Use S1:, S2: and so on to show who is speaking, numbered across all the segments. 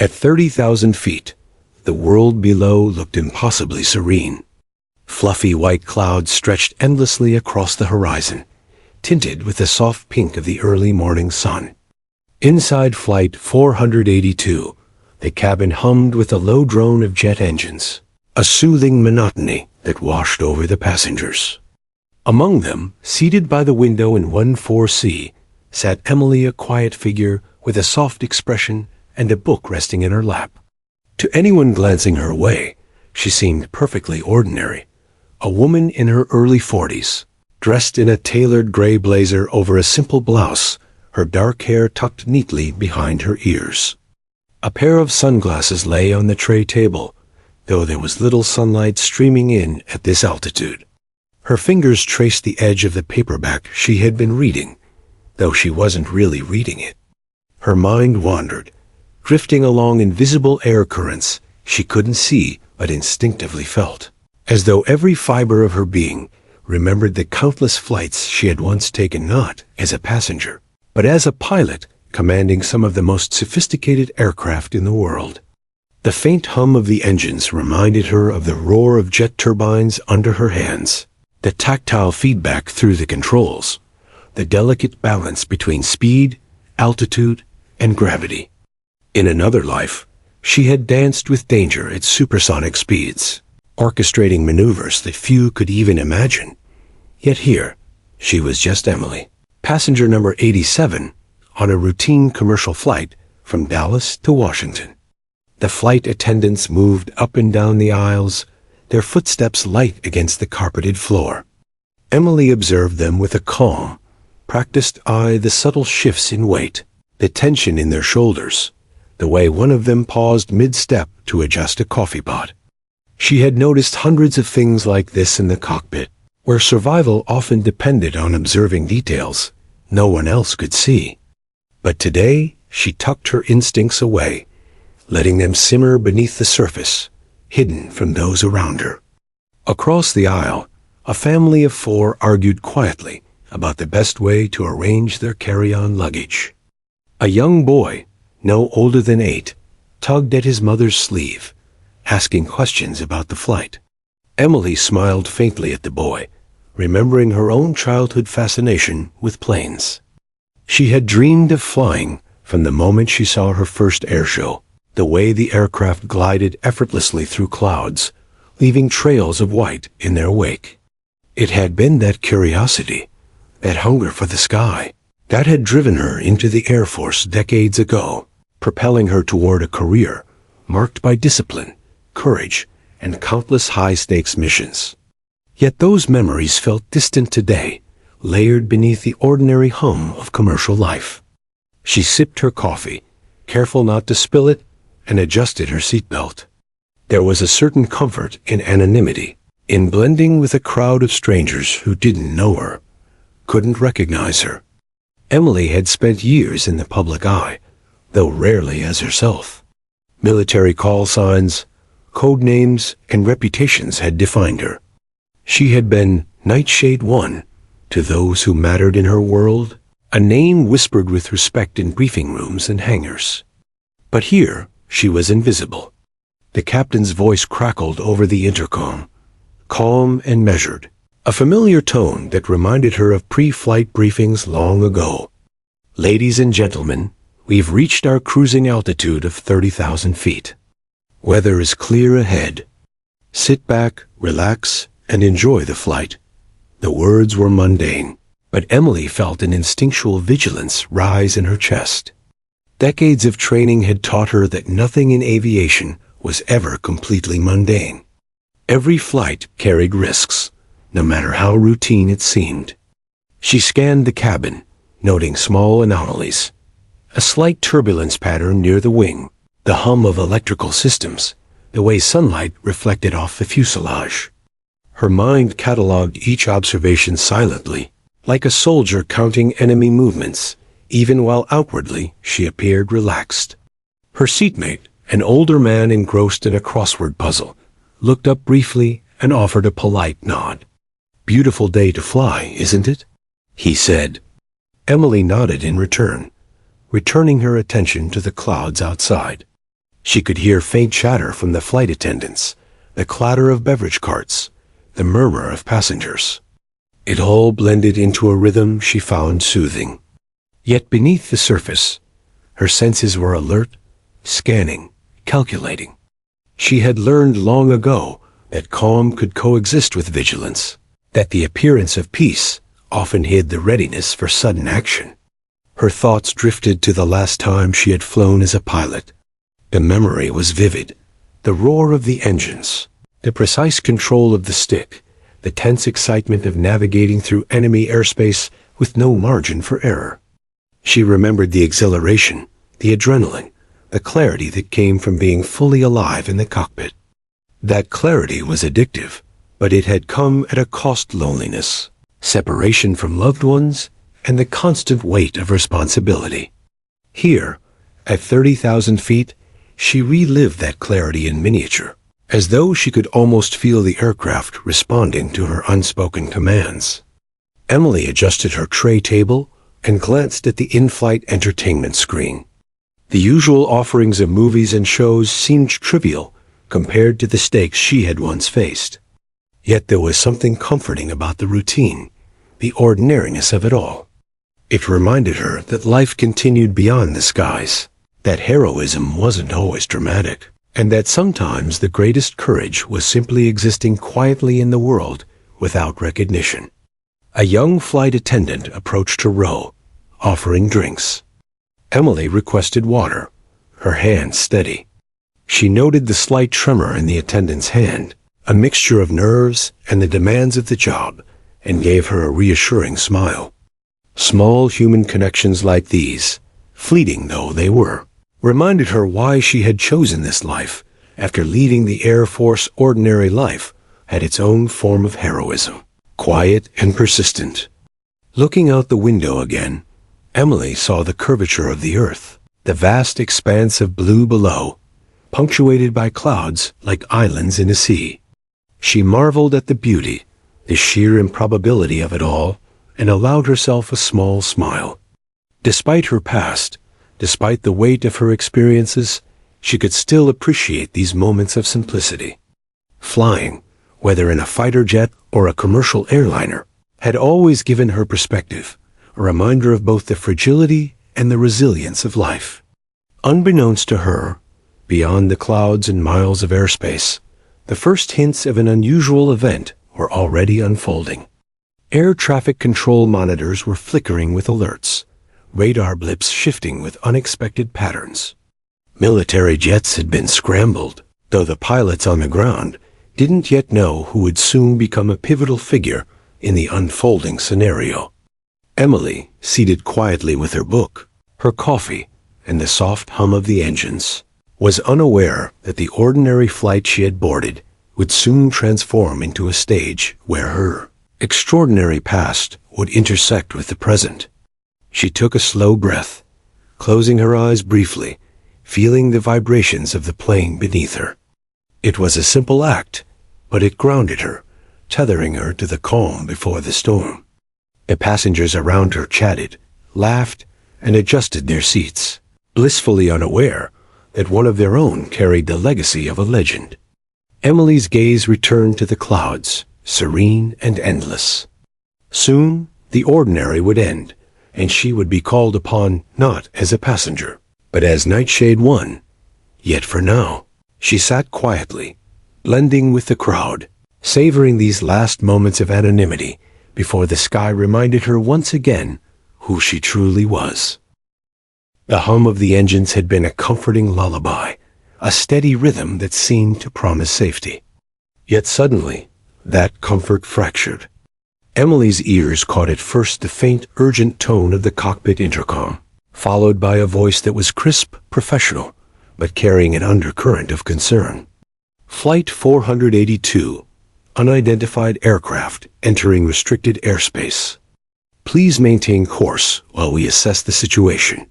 S1: At 30,000 feet, the world below looked impossibly serene. Fluffy white clouds stretched endlessly across the horizon, tinted with the soft pink of the early morning sun. Inside Flight 482, the cabin hummed with the low drone of jet engines, a soothing monotony that washed over the passengers. Among them, seated by the window in 14C, sat Emily, a quiet figure with a soft expression and a book resting in her lap. To anyone glancing her way, she seemed perfectly ordinary, a woman in her early 40s, dressed in a tailored gray blazer over a simple blouse, her dark hair tucked neatly behind her ears. A pair of sunglasses lay on the tray table, though there was little sunlight streaming in at this altitude. Her fingers traced the edge of the paperback she had been reading, though she wasn't really reading it. Her mind wandered, drifting along invisible air currents she couldn't see but instinctively felt, as though every fiber of her being remembered the countless flights she had once taken not as a passenger, but as a pilot commanding some of the most sophisticated aircraft in the world. The faint hum of the engines reminded her of the roar of jet turbines under her hands, the tactile feedback through the controls, the delicate balance between speed, altitude, and gravity. In another life, she had danced with danger at supersonic speeds, orchestrating maneuvers that few could even imagine. Yet here, she was just Emily, passenger number 87, on a routine commercial flight from Dallas to Washington. The flight attendants moved up and down the aisles, their footsteps light against the carpeted floor. Emily observed them with a calm, practiced eye, the subtle shifts in weight, the tension in their shoulders, the way one of them paused mid-step to adjust a coffee pot. She had noticed hundreds of things like this in the cockpit, where survival often depended on observing details no one else could see. But today, she tucked her instincts away, letting them simmer beneath the surface, hidden from those around her. Across the aisle, a family of 4 argued quietly about the best way to arrange their carry-on luggage. A young boy, no older than 8, tugged at his mother's sleeve, asking questions about the flight. Emily smiled faintly at the boy, remembering her own childhood fascination with planes. She had dreamed of flying from the moment she saw her first air show, the way the aircraft glided effortlessly through clouds, leaving trails of white in their wake. It had been that curiosity, that hunger for the sky, that had driven her into the Air Force decades ago, propelling her toward a career marked by discipline, courage, and countless high-stakes missions. Yet those memories felt distant today, layered beneath the ordinary hum of commercial life. She sipped her coffee, careful not to spill it, and adjusted her seatbelt. There was a certain comfort in anonymity, in blending with a crowd of strangers who didn't know her, couldn't recognize her. Emily had spent years in the public eye, though rarely as herself. Military call signs, code names, and reputations had defined her. She had been Nightshade 1 to those who mattered in her world, a name whispered with respect in briefing rooms and hangars. But here she was invisible. The captain's voice crackled over the intercom, calm and measured, a familiar tone that reminded her of pre-flight briefings long ago. Ladies and gentlemen, we've reached our cruising altitude of 30,000 feet. Weather is clear ahead. Sit back, relax, and enjoy the flight. The words were mundane, but Emily felt an instinctual vigilance rise in her chest. Decades of training had taught her that nothing in aviation was ever completely mundane. Every flight carried risks, no matter how routine it seemed. She scanned the cabin, noting small anomalies, a slight turbulence pattern near the wing, the hum of electrical systems, the way sunlight reflected off the fuselage. Her mind catalogued each observation silently, like a soldier counting enemy movements, even while outwardly she appeared relaxed. Her seatmate, an older man engrossed in a crossword puzzle, looked up briefly and offered a polite nod. "Beautiful day to fly, isn't it?" he said. Emily nodded in return, returning her attention to the clouds outside. She could hear faint chatter from the flight attendants, the clatter of beverage carts, the murmur of passengers. It all blended into a rhythm she found soothing. Yet beneath the surface, her senses were alert, scanning, calculating. She had learned long ago that calm could coexist with vigilance, that the appearance of peace often hid the readiness for sudden action. Her thoughts drifted to the last time she had flown as a pilot. The memory was vivid. The roar of the engines, the precise control of the stick, the tense excitement of navigating through enemy airspace with no margin for error. She remembered the exhilaration, the adrenaline, the clarity that came from being fully alive in the cockpit. That clarity was addictive, but it had come at a cost: loneliness, separation from loved ones, and the constant weight of responsibility. Here, at 30,000 feet, she relived that clarity in miniature, as though she could almost feel the aircraft responding to her unspoken commands. Emily adjusted her tray table and glanced at the in-flight entertainment screen. The usual offerings of movies and shows seemed trivial compared to the stakes she had once faced. Yet there was something comforting about the routine, the ordinariness of it all. It reminded her that life continued beyond the skies, that heroism wasn't always dramatic, and that sometimes the greatest courage was simply existing quietly in the world without recognition. A young flight attendant approached her row, offering drinks. Emily requested water, her hand steady. She noted the slight tremor in the attendant's hand, a mixture of nerves and the demands of the job, and gave her a reassuring smile. Small human connections like these, fleeting though they were, reminded her why she had chosen this life. After leaving the Air Force, ordinary life had its own form of heroism, quiet and persistent. Looking out the window again, Emily saw the curvature of the earth, the vast expanse of blue below, punctuated by clouds like islands in a sea. She marveled at the beauty, the sheer improbability of it all, and allowed herself a small smile. Despite her past, despite the weight of her experiences, she could still appreciate these moments of simplicity. Flying, whether in a fighter jet or a commercial airliner, had always given her perspective, a reminder of both the fragility and the resilience of life. Unbeknownst to her, beyond the clouds and miles of airspace, the first hints of an unusual event were already unfolding. Air traffic control monitors were flickering with alerts, radar blips shifting with unexpected patterns. Military jets had been scrambled, though the pilots on the ground didn't yet know who would soon become a pivotal figure in the unfolding scenario. Emily, seated quietly with her book, her coffee, and the soft hum of the engines, was unaware that the ordinary flight she had boarded would soon transform into a stage where her extraordinary past would intersect with the present. She took a slow breath, closing her eyes briefly, feeling the vibrations of the plane beneath her. It was a simple act, but it grounded her, tethering her to the calm before the storm. The passengers around her chatted, laughed, and adjusted their seats, blissfully unaware that one of their own carried the legacy of a legend. Emily's gaze returned to the clouds, serene and endless. Soon, the ordinary would end, and she would be called upon not as a passenger, but as Nightshade One. Yet for now, she sat quietly, blending with the crowd, savoring these last moments of anonymity before the sky reminded her once again who she truly was. The hum of the engines had been a comforting lullaby, a steady rhythm that seemed to promise safety. Yet suddenly, that comfort fractured. Emily's ears caught at first the faint, urgent tone of the cockpit intercom, followed by a voice that was crisp, professional, but carrying an undercurrent of concern. Flight 482, unidentified aircraft entering restricted airspace. Please maintain course while we assess the situation.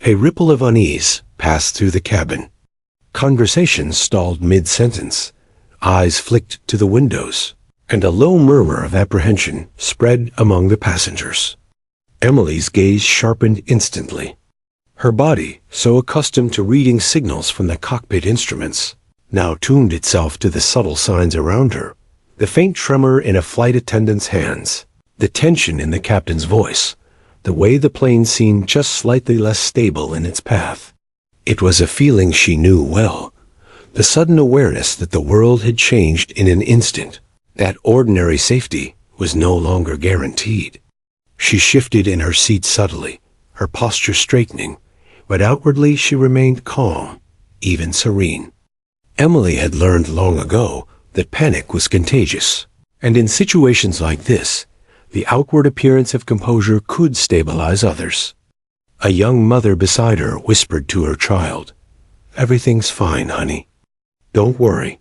S1: A ripple of unease passed through the cabin. Conversations stalled mid-sentence. Eyes flicked to the windows, and a low murmur of apprehension spread among the passengers. Emily's gaze sharpened instantly. Her body, so accustomed to reading signals from the cockpit instruments, now tuned itself to the subtle signs around her. The faint tremor in a flight attendant's hands, the tension in the captain's voice, the way the plane seemed just slightly less stable in its path. It was a feeling she knew well, the sudden awareness that the world had changed in an instant, that ordinary safety was no longer guaranteed. She shifted in her seat subtly, her posture straightening, but outwardly she remained calm, even serene. Emily had learned long ago that panic was contagious, and in situations like this, the outward appearance of composure could stabilize others. A young mother beside her whispered to her child, "Everything's fine, honey. Don't worry."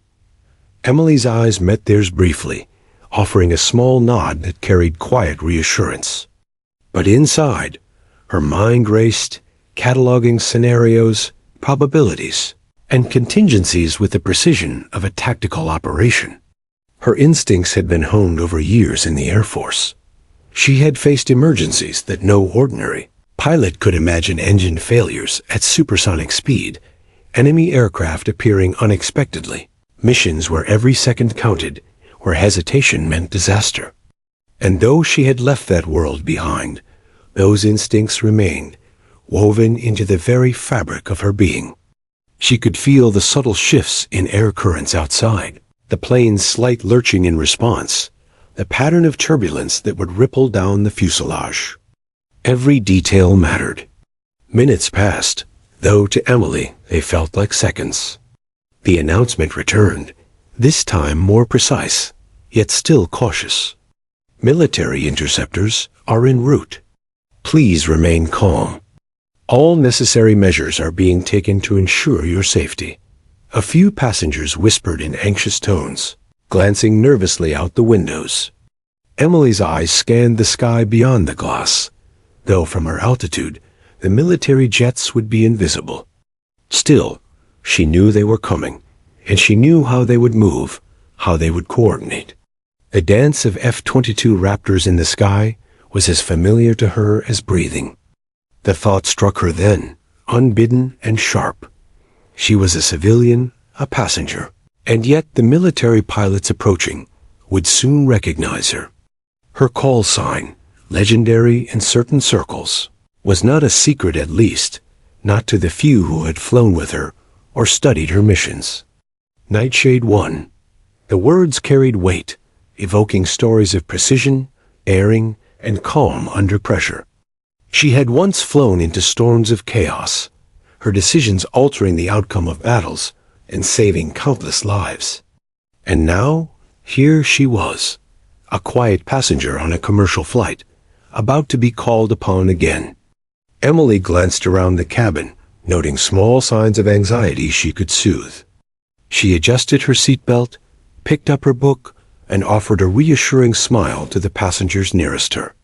S1: Emily's eyes met theirs briefly, offering a small nod that carried quiet reassurance. But inside, her mind raced, cataloging scenarios, probabilities, and contingencies with the precision of a tactical operation. Her instincts had been honed over years in the Air Force. She had faced emergencies that no ordinary pilot could imagine: engine failures at supersonic speed, enemy aircraft appearing unexpectedly, missions where every second counted, where hesitation meant disaster. And though she had left that world behind, those instincts remained, woven into the very fabric of her being. She could feel the subtle shifts in air currents outside, the plane's slight lurching in response, the pattern of turbulence that would ripple down the fuselage. Every detail mattered. Minutes passed, though to Emily they felt like seconds. The announcement returned, this time more precise, yet still cautious. Military interceptors are en route. Please remain calm. All necessary measures are being taken to ensure your safety. A few passengers whispered in anxious tones, glancing nervously out the windows. Emily's eyes scanned the sky beyond the glass, though from her altitude, the military jets would be invisible. Still, she knew they were coming, and she knew how they would move, how they would coordinate. A dance of F-22 Raptors in the sky was as familiar to her as breathing. The thought struck her then, unbidden and sharp. She was a civilian, a passenger, and yet the military pilots approaching would soon recognize her. Her call sign, legendary in certain circles, was not a secret, at least, not to the few who had flown with her or studied her missions. Nightshade 1. The words carried weight, evoking stories of precision, daring, and calm under pressure. She had once flown into storms of chaos, her decisions altering the outcome of battles and saving countless lives. And now, here she was, a quiet passenger on a commercial flight, about to be called upon again. Emily glanced around the cabin, noting small signs of anxiety she could soothe. She adjusted her seatbelt, picked up her book, and offered a reassuring smile to the passengers nearest her.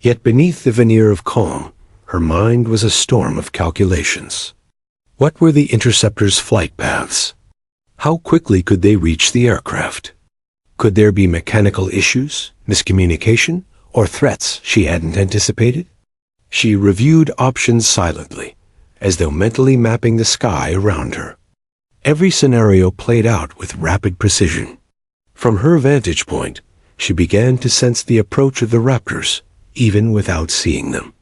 S1: Yet beneath the veneer of calm, her mind was a storm of calculations. What were the interceptors' flight paths? How quickly could they reach the aircraft? Could there be mechanical issues, miscommunication, or threats she hadn't anticipated? She reviewed options silently, as though mentally mapping the sky around her. Every scenario played out with rapid precision. From her vantage point, she began to sense the approach of the Raptors, even without seeing them.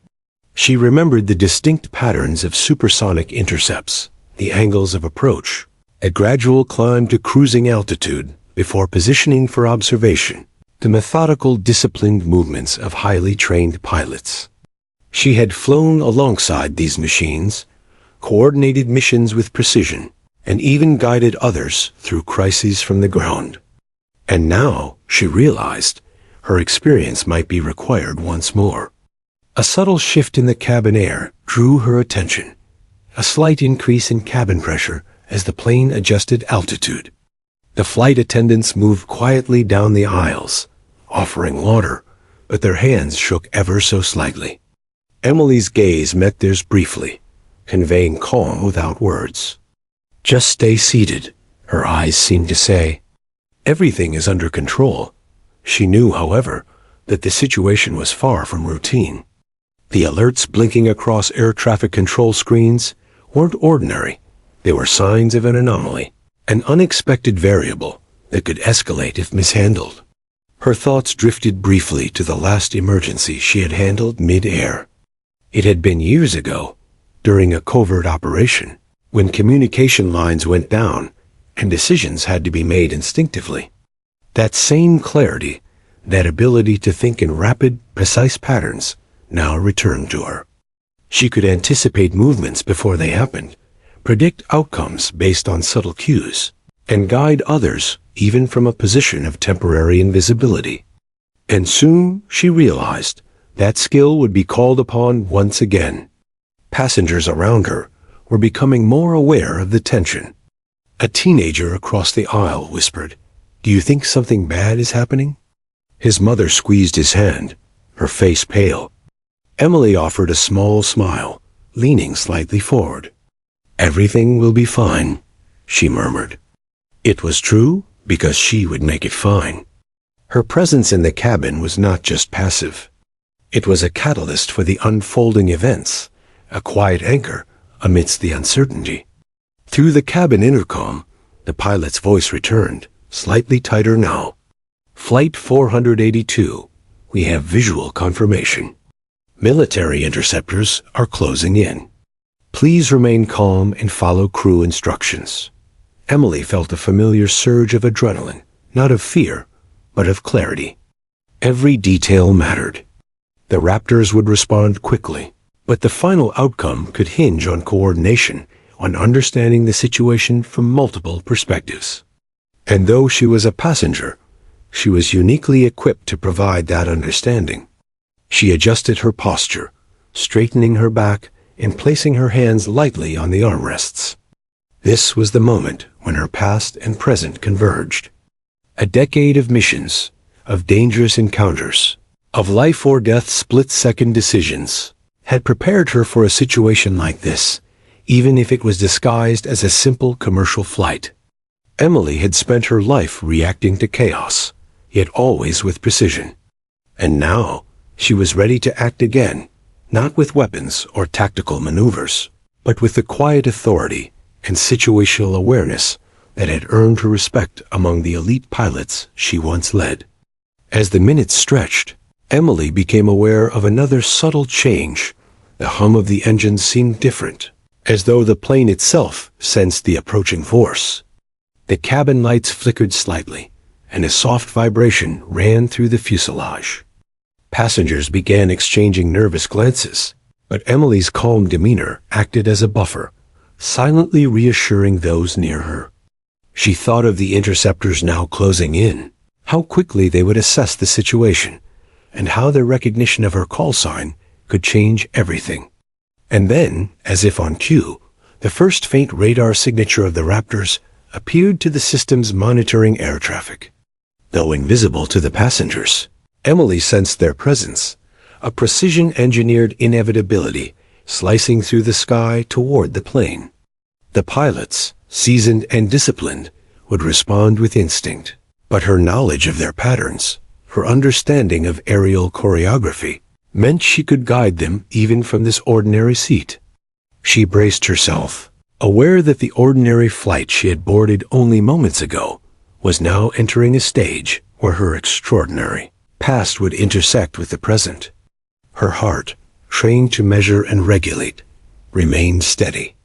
S1: She remembered the distinct patterns of supersonic intercepts, the angles of approach, a gradual climb to cruising altitude before positioning for observation, the methodical, disciplined movements of highly trained pilots. She had flown alongside these machines, coordinated missions with precision, and even guided others through crises from the ground. And now, she realized, her experience might be required once more. A subtle shift in the cabin air drew her attention, a slight increase in cabin pressure as the plane adjusted altitude. The flight attendants moved quietly down the aisles, offering water, but their hands shook ever so slightly. Emily's gaze met theirs briefly, conveying calm without words. "Just stay seated," her eyes seemed to say. "Everything is under control." She knew, however, that the situation was far from routine. The alerts blinking across air traffic control screens weren't ordinary. They were signs of an anomaly, an unexpected variable that could escalate if mishandled. Her thoughts drifted briefly to the last emergency she had handled mid-air. It had been years ago, during a covert operation, when communication lines went down and decisions had to be made instinctively. That same clarity, that ability to think in rapid, precise patterns, now returned to her. She could anticipate movements before they happened, predict outcomes based on subtle cues, and guide others even from a position of temporary invisibility. And soon she realized that skill would be called upon once again. Passengers around her were becoming more aware of the tension. A teenager across the aisle whispered, "Do you think something bad is happening?" His mother squeezed his hand, her face pale. Emily offered a small smile, leaning slightly forward. "Everything will be fine," she murmured. It was true because she would make it fine. Her presence in the cabin was not just passive. It was a catalyst for the unfolding events, a quiet anchor amidst the uncertainty. Through the cabin intercom, the pilot's voice returned, slightly tighter now. "Flight 482, we have visual confirmation. Military interceptors are closing in. Please remain calm and follow crew instructions." Emily felt a familiar surge of adrenaline, not of fear, but of clarity. Every detail mattered. The Raptors would respond quickly, but the final outcome could hinge on coordination, on understanding the situation from multiple perspectives. And though she was a passenger, she was uniquely equipped to provide that understanding. She adjusted her posture, straightening her back and placing her hands lightly on the armrests. This was the moment when her past and present converged. A decade of missions, of dangerous encounters, of life or death split-second decisions, had prepared her for a situation like this, even if it was disguised as a simple commercial flight. Emily had spent her life reacting to chaos, yet always with precision. And now she was ready to act again, not with weapons or tactical maneuvers, but with the quiet authority and situational awareness that had earned her respect among the elite pilots she once led. As the minutes stretched, Emily became aware of another subtle change. The hum of the engine seemed different, as though the plane itself sensed the approaching force. The cabin lights flickered slightly, and a soft vibration ran through the fuselage. Passengers began exchanging nervous glances, but Emily's calm demeanor acted as a buffer, silently reassuring those near her. She thought of the interceptors now closing in, how quickly they would assess the situation, and how their recognition of her call sign could change everything. And then, as if on cue, the first faint radar signature of the Raptors appeared to the systems monitoring air traffic. Though invisible to the passengers, Emily sensed their presence, a precision-engineered inevitability slicing through the sky toward the plane. The pilots, seasoned and disciplined, would respond with instinct, but her knowledge of their patterns, her understanding of aerial choreography, meant she could guide them even from this ordinary seat. She braced herself, aware that the ordinary flight she had boarded only moments ago was now entering a stage where her extraordinary past would intersect with the present. Her heart, trained to measure and regulate, remained steady.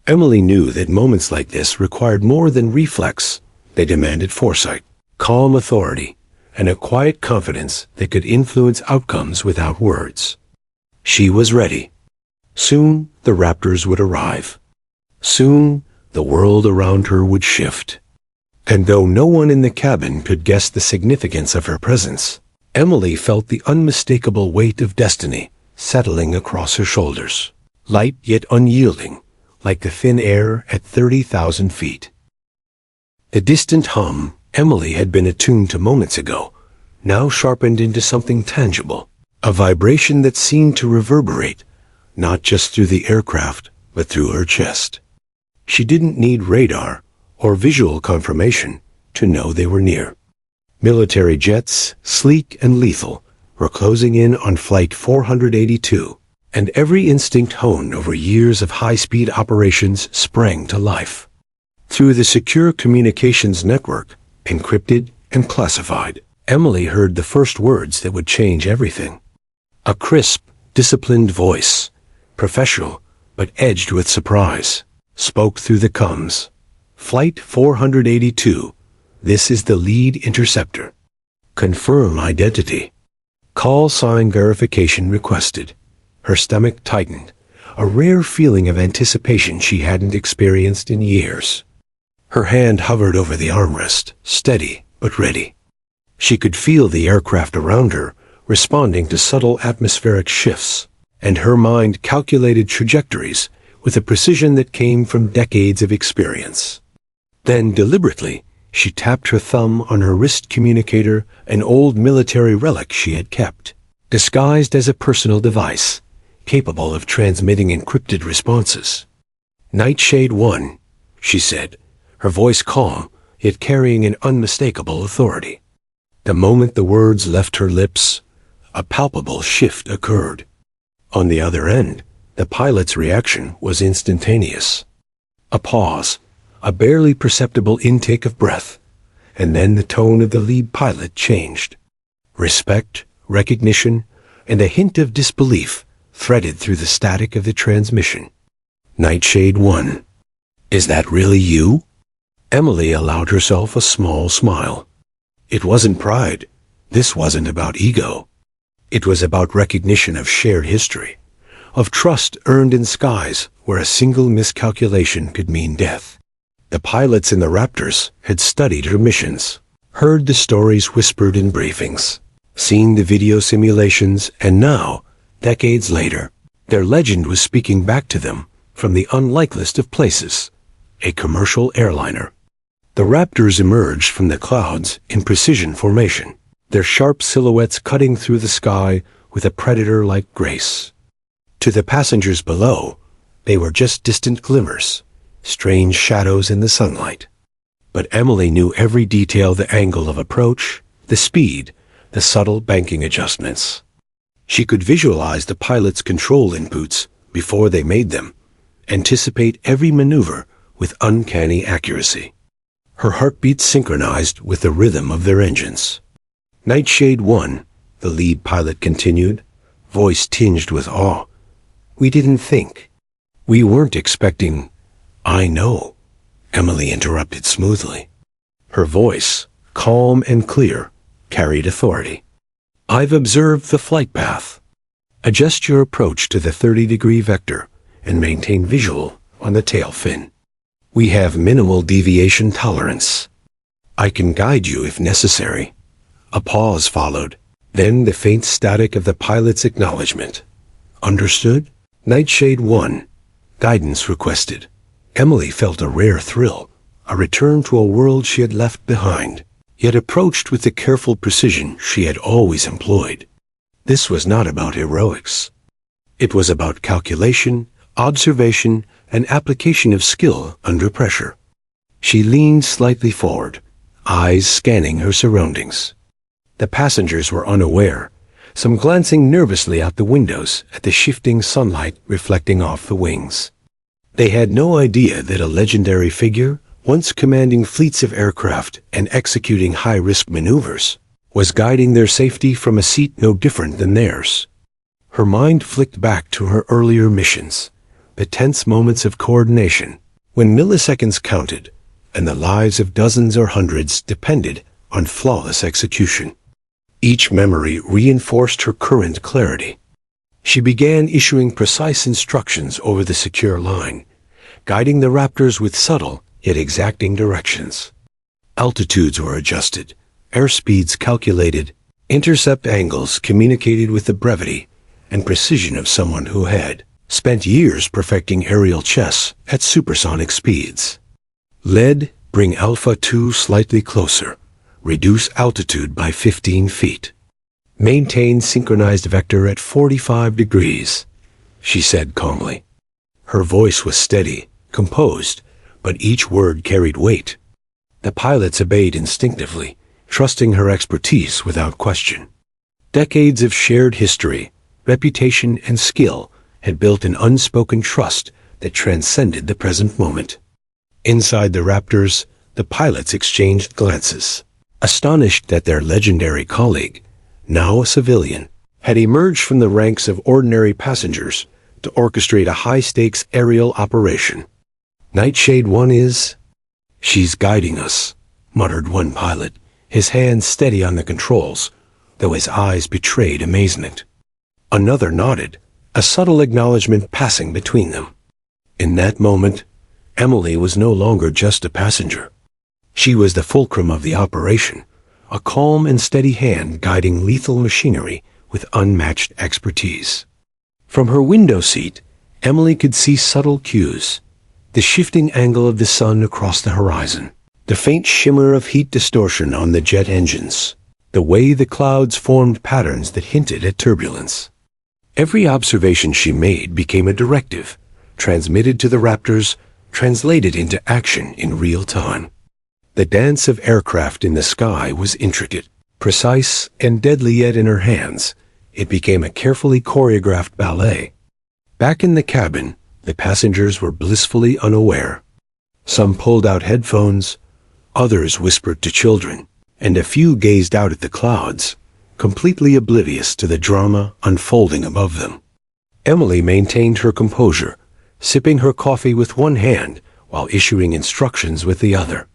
S1: Emily knew that moments like this required more than reflex. They demanded foresight, calm authority, and a quiet confidence that could influence outcomes without words. She was ready. Soon the Raptors would arrive. Soon the world around her would shift. And though no one in the cabin could guess the significance of her presence, Emily felt the unmistakable weight of destiny settling across her shoulders, light yet unyielding, like the thin air at 30,000 feet. The distant hum Emily had been attuned to moments ago now sharpened into something tangible, a vibration that seemed to reverberate, not just through the aircraft, but through her chest. She didn't need radar or visual confirmation to know they were near. Military jets, sleek and lethal, were closing in on Flight 482, and every instinct honed over years of high-speed operations sprang to life. Through the secure communications network, encrypted and classified, Emily heard the first words that would change everything. A crisp, disciplined voice, professional but edged with surprise, spoke through the comms. Flight 482. This is the lead interceptor. Confirm identity. Call sign verification requested. Her stomach tightened, a rare feeling of anticipation she hadn't experienced in years. Her hand hovered over the armrest, steady but ready. She could feel the aircraft around her responding to subtle atmospheric shifts, and her mind calculated trajectories with a precision that came from decades of experience. Then, deliberately, she tapped her thumb on her wrist communicator, an old military relic she had kept, disguised as a personal device, capable of transmitting encrypted responses. "Nightshade 1, she said, her voice calm, yet carrying an unmistakable authority. The moment the words left her lips, a palpable shift occurred. On the other end, the pilot's reaction was instantaneous. A pause, a barely perceptible intake of breath, and then the tone of the lead pilot changed. Respect, recognition, and a hint of disbelief threaded through the static of the transmission. "Nightshade 1, is that really you?" Emily allowed herself a small smile. It wasn't pride. This wasn't about ego. It was about recognition of shared history, of trust earned in skies where a single miscalculation could mean death. The pilots in the Raptors had studied her missions, heard the stories whispered in briefings, seen the video simulations, and now, decades later, their legend was speaking back to them from the unlikeliest of places, a commercial airliner. The Raptors emerged from the clouds in precision formation, their sharp silhouettes cutting through the sky with a predator-like grace. To the passengers below, they were just distant glimmers, strange shadows in the sunlight. But Emily knew every detail: the angle of approach, the speed, the subtle banking adjustments. She could visualize the pilot's control inputs before they made them, anticipate every maneuver with uncanny accuracy. Her heartbeat synchronized with the rhythm of their engines. "Nightshade 1, the lead pilot continued, voice tinged with awe. "We didn't think. We weren't expecting—" "I know," Emily interrupted smoothly. Her voice, calm and clear, carried authority. "I've observed the flight path. Adjust your approach to the 30-degree vector and maintain visual on the tail fin. We have minimal deviation tolerance. I can guide you if necessary." A pause followed, then the faint static of the pilot's acknowledgement. "Understood? Nightshade 1, guidance requested." Emily felt a rare thrill, a return to a world she had left behind, yet approached with the careful precision she had always employed. This was not about heroics. It was about calculation, observation, and application of skill under pressure. She leaned slightly forward, eyes scanning her surroundings. The passengers were unaware, some glancing nervously out the windows at the shifting sunlight reflecting off the wings. They had no idea that a legendary figure, once commanding fleets of aircraft and executing high-risk maneuvers, was guiding their safety from a seat no different than theirs. Her mind flicked back to her earlier missions, the tense moments of coordination, when milliseconds counted, and the lives of dozens or hundreds depended on flawless execution. Each memory reinforced her current clarity. She began issuing precise instructions over the secure line, guiding the Raptors with subtle yet exacting directions. Altitudes were adjusted, airspeeds calculated, intercept angles communicated with the brevity and precision of someone who had spent years perfecting aerial chess at supersonic speeds. Lead, bring Alpha 2 slightly closer. Reduce altitude by 15 feet. Maintain synchronized vector at 45 degrees, she said calmly. Her voice was steady, composed, but each word carried weight. The pilots obeyed instinctively, trusting her expertise without question. Decades of shared history, reputation, and skill had built an unspoken trust that transcended the present moment. Inside the Raptors, the pilots exchanged glances, astonished that their legendary colleague, now a civilian, had emerged from the ranks of ordinary passengers to orchestrate a high-stakes aerial operation. "Nightshade 1 is—" "She's guiding us," muttered one pilot, his hands steady on the controls, though his eyes betrayed amazement. Another nodded, a subtle acknowledgement passing between them. In that moment, Emily was no longer just a passenger. She was the fulcrum of the operation, a calm and steady hand guiding lethal machinery with unmatched expertise. From her window seat, Emily could see subtle cues: the shifting angle of the sun across the horizon, the faint shimmer of heat distortion on the jet engines, the way the clouds formed patterns that hinted at turbulence. Every observation she made became a directive, transmitted to the Raptors, translated into action in real time. The dance of aircraft in the sky was intricate, precise, and deadly, yet in her hands, it became a carefully choreographed ballet. Back in the cabin, the passengers were blissfully unaware. Some pulled out headphones, others whispered to children, and a few gazed out at the clouds, completely oblivious to the drama unfolding above them. Emily maintained her composure, sipping her coffee with one hand while issuing instructions with the other.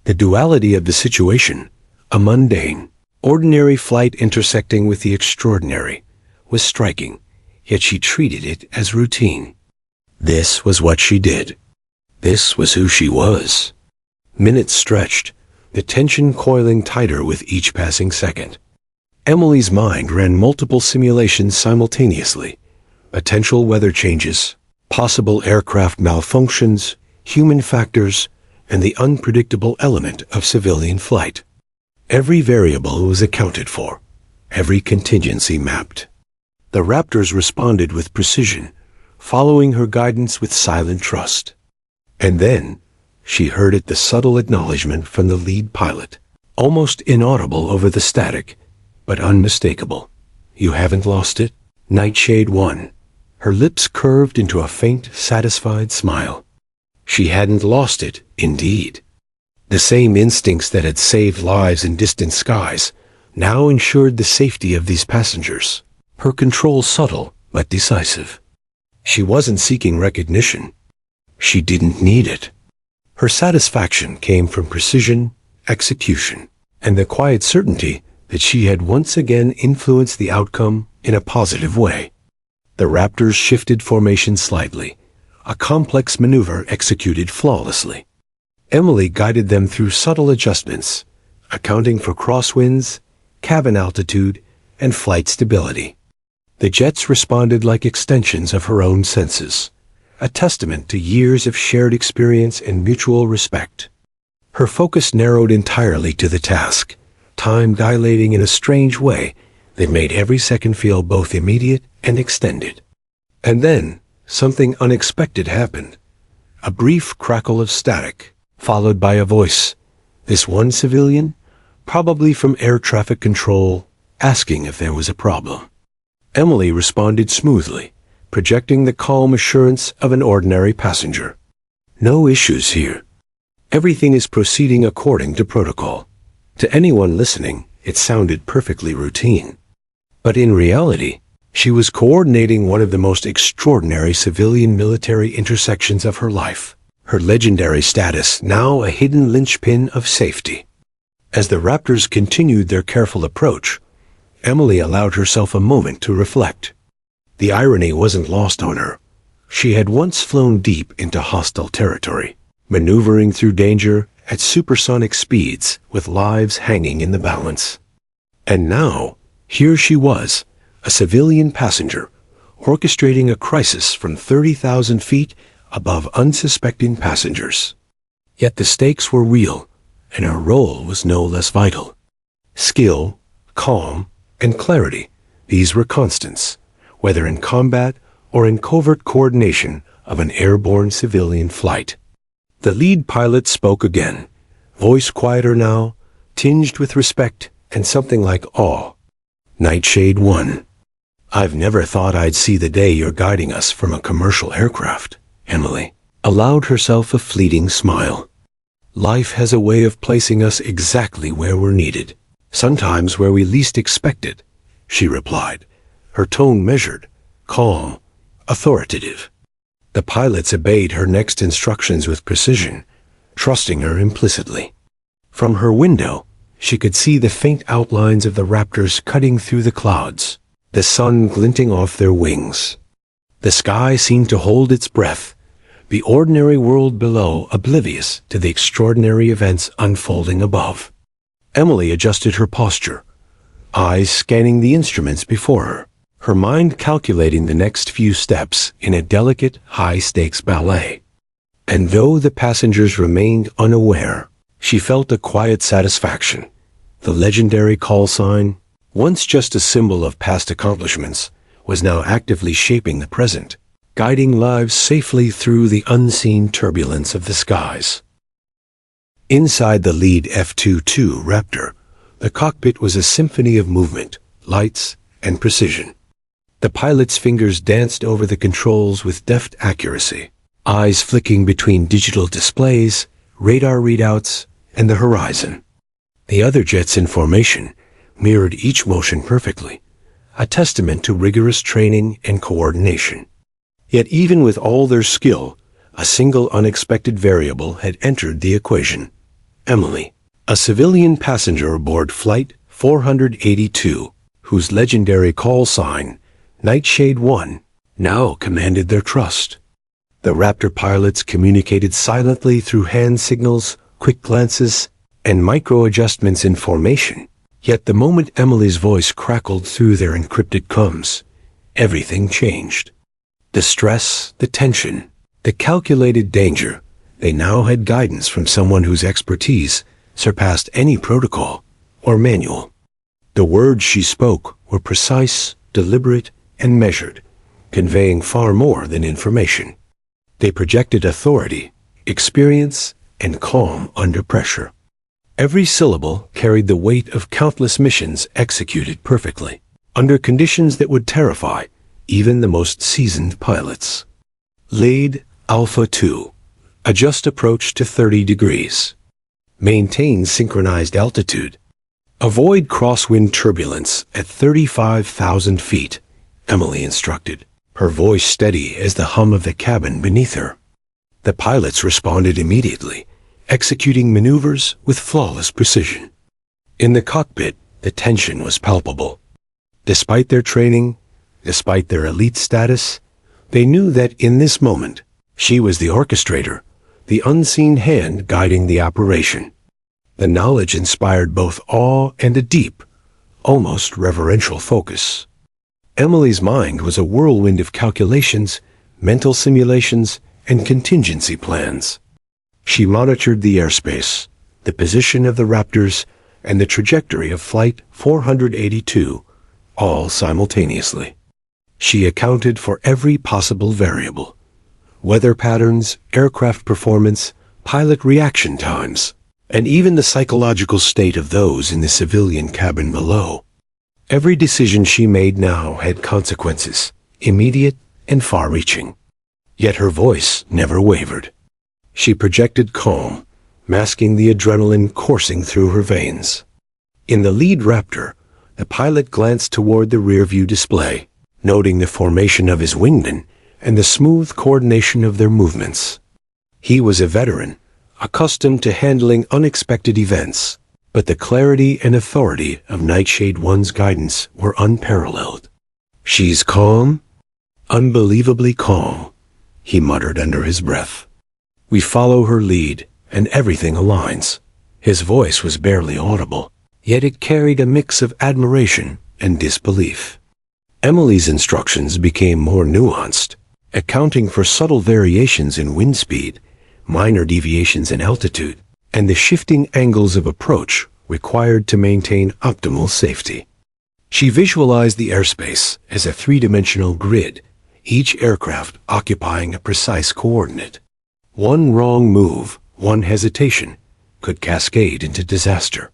S1: The duality of the situation, a mundane, ordinary flight intersecting with the extraordinary, was striking, yet she treated it as routine. This was what she did. This was who she was. Minutes stretched, the tension coiling tighter with each passing second. Emily's mind ran multiple simulations simultaneously: potential weather changes, possible aircraft malfunctions, human factors, and the unpredictable element of civilian flight. Every variable was accounted for, every contingency mapped. The Raptors responded with precision, following her guidance with silent trust. And then, she heard it, the subtle acknowledgement from the lead pilot, almost inaudible over the static, but unmistakable. "You haven't lost it, Nightshade 1. Her lips curved into a faint, satisfied smile. She hadn't lost it, indeed. The same instincts that had saved lives in distant skies now ensured the safety of these passengers. Her control subtle, but decisive. She wasn't seeking recognition. She didn't need it. Her satisfaction came from precision, execution, and the quiet certainty that she had once again influenced the outcome in a positive way. The Raptors shifted formation slightly, a complex maneuver executed flawlessly. Emily guided them through subtle adjustments, accounting for crosswinds, cabin altitude, and flight stability. The jets responded like extensions of her own senses, a testament to years of shared experience and mutual respect. Her focus narrowed entirely to the task, time dilating in a strange way that made every second feel both immediate and extended. And then, something unexpected happened. A brief crackle of static, followed by a voice, this one civilian, probably from air traffic control, asking if there was a problem. Emily responded smoothly, projecting the calm assurance of an ordinary passenger. "No issues here. Everything is proceeding according to protocol." To anyone listening, it sounded perfectly routine. But in reality, she was coordinating one of the most extraordinary civilian-military intersections of her life, her legendary status now a hidden linchpin of safety. As the Raptors continued their careful approach, Emily allowed herself a moment to reflect. The irony wasn't lost on her. She had once flown deep into hostile territory, maneuvering through danger at supersonic speeds with lives hanging in the balance. And now, here she was, a civilian passenger, orchestrating a crisis from 30,000 feet above unsuspecting passengers. Yet the stakes were real, and her role was no less vital. Skill, calm, and clarity, these were constants, whether in combat or in covert coordination of an airborne civilian flight. The lead pilot spoke again, voice quieter now, tinged with respect and something like awe. "Nightshade 1. "I've never thought I'd see the day you're guiding us from a commercial aircraft." Emily allowed herself a fleeting smile. "Life has a way of placing us exactly where we're needed, sometimes where we least expect it," she replied, her tone measured, calm, authoritative. The pilots obeyed her next instructions with precision, trusting her implicitly. From her window, she could see the faint outlines of the Raptors cutting through the clouds, the sun glinting off their wings. The sky seemed to hold its breath, the ordinary world below oblivious to the extraordinary events unfolding above. Emily adjusted her posture, eyes scanning the instruments before her mind calculating the next few steps in a delicate, high-stakes ballet. And though the passengers remained unaware, she felt a quiet satisfaction. The legendary call sign, once just a symbol of past accomplishments, was now actively shaping the present, guiding lives safely through the unseen turbulence of the skies. Inside the lead F-22 Raptor, the cockpit was a symphony of movement, lights, and precision. The pilot's fingers danced over the controls with deft accuracy, eyes flicking between digital displays, radar readouts, and the horizon. The other jets in formation mirrored each motion perfectly, a testament to rigorous training and coordination. Yet even with all their skill, a single unexpected variable had entered the equation. Emily, a civilian passenger aboard Flight 482, whose legendary call sign, Nightshade 1, now commanded their trust. The Raptor pilots communicated silently through hand signals, quick glances, and micro-adjustments in formation. Yet the moment Emily's voice crackled through their encrypted comms, everything changed. The stress, the tension, the calculated danger, they now had guidance from someone whose expertise surpassed any protocol or manual. The words she spoke were precise, deliberate, and measured, conveying far more than information. They projected authority, experience, and calm under pressure. Every syllable carried the weight of countless missions executed perfectly, under conditions that would terrify even the most seasoned pilots. Lead Alpha 2. Adjust approach to 30 degrees. Maintain synchronized altitude. Avoid crosswind turbulence at 35,000 feet, Emily instructed, her voice steady as the hum of the cabin beneath her. The pilots responded immediately, executing maneuvers with flawless precision. In the cockpit, the tension was palpable. Despite their training, despite their elite status, they knew that in this moment, she was the orchestrator, the unseen hand guiding the operation. The knowledge inspired both awe and a deep, almost reverential focus. Emily's mind was a whirlwind of calculations, mental simulations, and contingency plans. She monitored the airspace, the position of the Raptors, and the trajectory of Flight 482, all simultaneously. She accounted for every possible variable: weather patterns, aircraft performance, pilot reaction times, and even the psychological state of those in the civilian cabin below. Every decision she made now had consequences, immediate and far-reaching. Yet her voice never wavered. She projected calm, masking the adrenaline coursing through her veins. In the lead Raptor, the pilot glanced toward the rearview display, noting the formation of his wingmen and the smooth coordination of their movements. He was a veteran, accustomed to handling unexpected events, but the clarity and authority of Nightshade 1's guidance were unparalleled. "She's calm? Unbelievably calm," he muttered under his breath. "We follow her lead, and everything aligns." His voice was barely audible, yet it carried a mix of admiration and disbelief. Emily's instructions became more nuanced, accounting for subtle variations in wind speed, minor deviations in altitude, and the shifting angles of approach required to maintain optimal safety. She visualized the airspace as a three-dimensional grid, each aircraft occupying a precise coordinate. One wrong move, one hesitation, could cascade into disaster.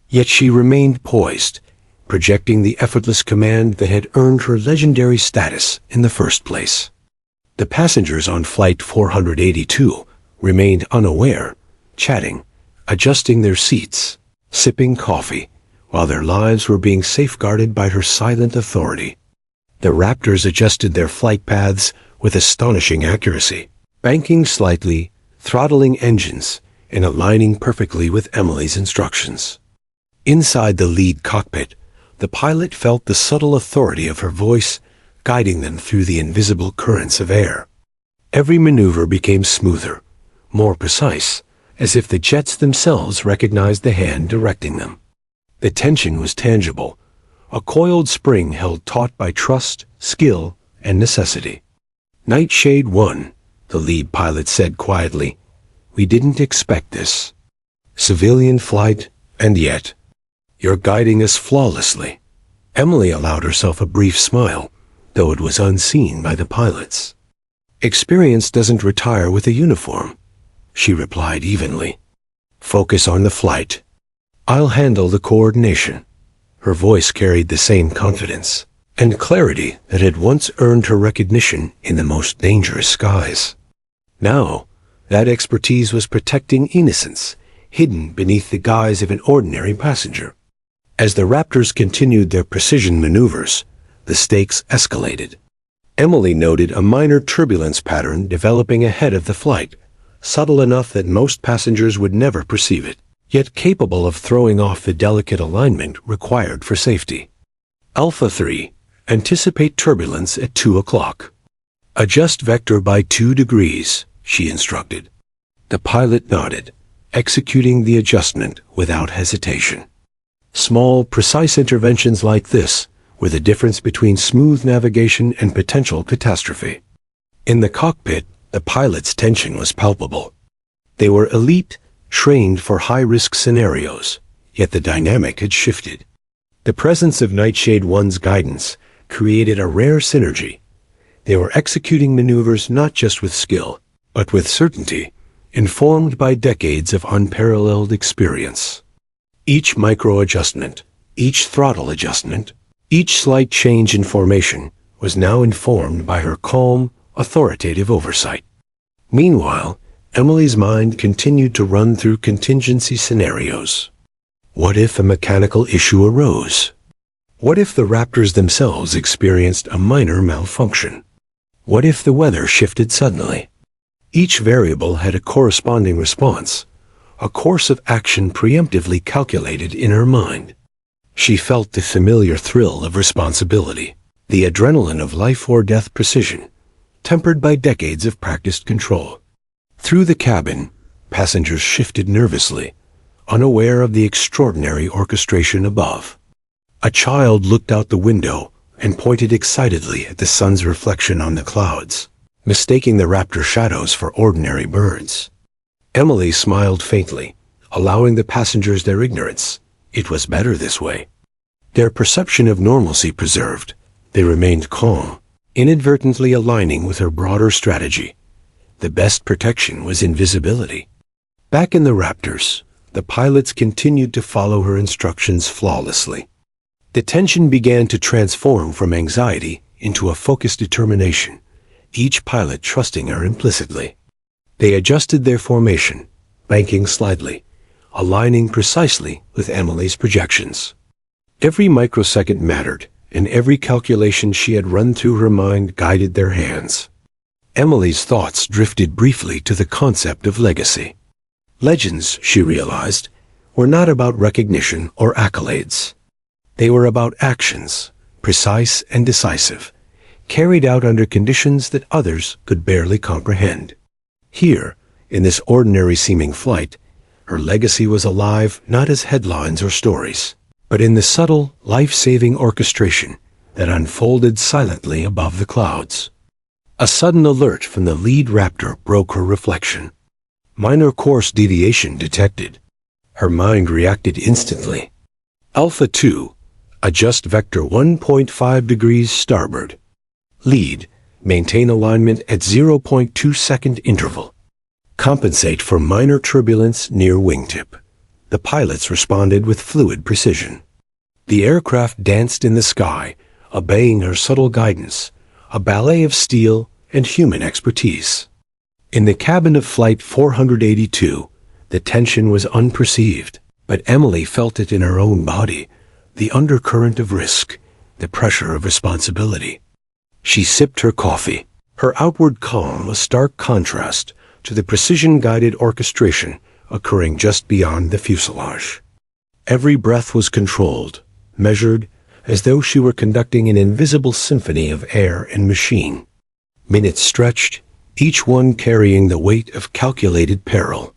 S1: Yet she remained poised, projecting the effortless command that had earned her legendary status in the first place. The passengers on Flight 482 remained unaware, chatting, adjusting their seats, sipping coffee, while their lives were being safeguarded by her silent authority. The Raptors adjusted their flight paths with astonishing accuracy, banking slightly, throttling engines, and aligning perfectly with Emily's instructions. Inside the lead cockpit, the pilot felt the subtle authority of her voice, guiding them through the invisible currents of air. Every maneuver became smoother, more precise, as if the jets themselves recognized the hand directing them. The tension was tangible, a coiled spring held taut by trust, skill, and necessity. "Nightshade 1, the lead pilot said quietly. "We didn't expect this. Civilian flight, and yet, you're guiding us flawlessly." Emily allowed herself a brief smile, though it was unseen by the pilots. "Experience doesn't retire with a uniform," she replied evenly. "Focus on the flight. I'll handle the coordination." Her voice carried the same confidence and clarity that had once earned her recognition in the most dangerous skies. Now, that expertise was protecting innocence, hidden beneath the guise of an ordinary passenger. As the Raptors continued their precision maneuvers, the stakes escalated. Emily noted a minor turbulence pattern developing ahead of the flight, subtle enough that most passengers would never perceive it, yet capable of throwing off the delicate alignment required for safety. "Alpha 3, anticipate turbulence at 2 o'clock. Adjust vector by 2 degrees, she instructed. The pilot nodded, executing the adjustment without hesitation. Small, precise interventions like this were the difference between smooth navigation and potential catastrophe. In the cockpit, the pilot's tension was palpable. They were elite, trained for high-risk scenarios, yet the dynamic had shifted. The presence of Nightshade 1's guidance created a rare synergy. They were executing maneuvers not just with skill, but with certainty, informed by decades of unparalleled experience. Each micro-adjustment, each throttle adjustment, each slight change in formation was now informed by her calm, authoritative oversight. Meanwhile, Emily's mind continued to run through contingency scenarios. What if a mechanical issue arose? What if the Raptors themselves experienced a minor malfunction? What if the weather shifted suddenly? Each variable had a corresponding response, a course of action preemptively calculated in her mind. She felt the familiar thrill of responsibility, the adrenaline of life-or-death precision, tempered by decades of practiced control. Through the cabin, passengers shifted nervously, unaware of the extraordinary orchestration above. A child looked out the window and pointed excitedly at the sun's reflection on the clouds, mistaking the raptor shadows for ordinary birds. Emily smiled faintly, allowing the passengers their ignorance. It was better this way. Their perception of normalcy preserved, they remained calm, inadvertently aligning with her broader strategy. The best protection was invisibility. Back in the Raptors, the pilots continued to follow her instructions flawlessly. The tension began to transform from anxiety into a focused determination, each pilot trusting her implicitly. They adjusted their formation, banking slightly, aligning precisely with Emily's projections. Every microsecond mattered, and every calculation she had run through her mind guided their hands. Emily's thoughts drifted briefly to the concept of legacy. Legends, she realized, were not about recognition or accolades. They were about actions, precise and decisive, carried out under conditions that others could barely comprehend. Here, in this ordinary-seeming flight, her legacy was alive not as headlines or stories, but in the subtle, life-saving orchestration that unfolded silently above the clouds. A sudden alert from the lead Raptor broke her reflection. Minor course deviation detected. Her mind reacted instantly. Alpha 2, adjust vector 1.5 degrees starboard. Lead, maintain alignment at 0.2 second interval. Compensate for minor turbulence near wingtip. The pilots responded with fluid precision. The aircraft danced in the sky, obeying her subtle guidance, a ballet of steel and human expertise. In the cabin of Flight 482, the tension was unperceived, but Emily felt it in her own body, the undercurrent of risk, the pressure of responsibility. She sipped her coffee, her outward calm a stark contrast to the precision-guided orchestration occurring just beyond the fuselage. Every breath was controlled, measured, as though she were conducting an invisible symphony of air and machine. Minutes stretched, each one carrying the weight of calculated peril.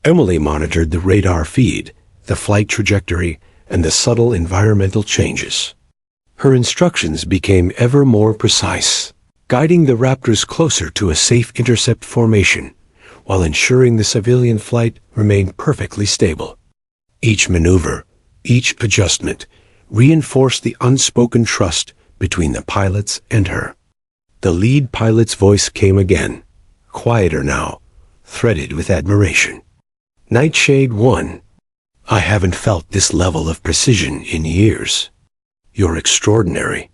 S1: Emily monitored the radar feed, the flight trajectory, and the subtle environmental changes. Her instructions became ever more precise, guiding the Raptors closer to a safe intercept formation, while ensuring the civilian flight remained perfectly stable. Each maneuver, each adjustment, reinforced the unspoken trust between the pilots and her. The lead pilot's voice came again, quieter now, threaded with admiration. "Nightshade 1, I haven't felt this level of precision in years. You're extraordinary."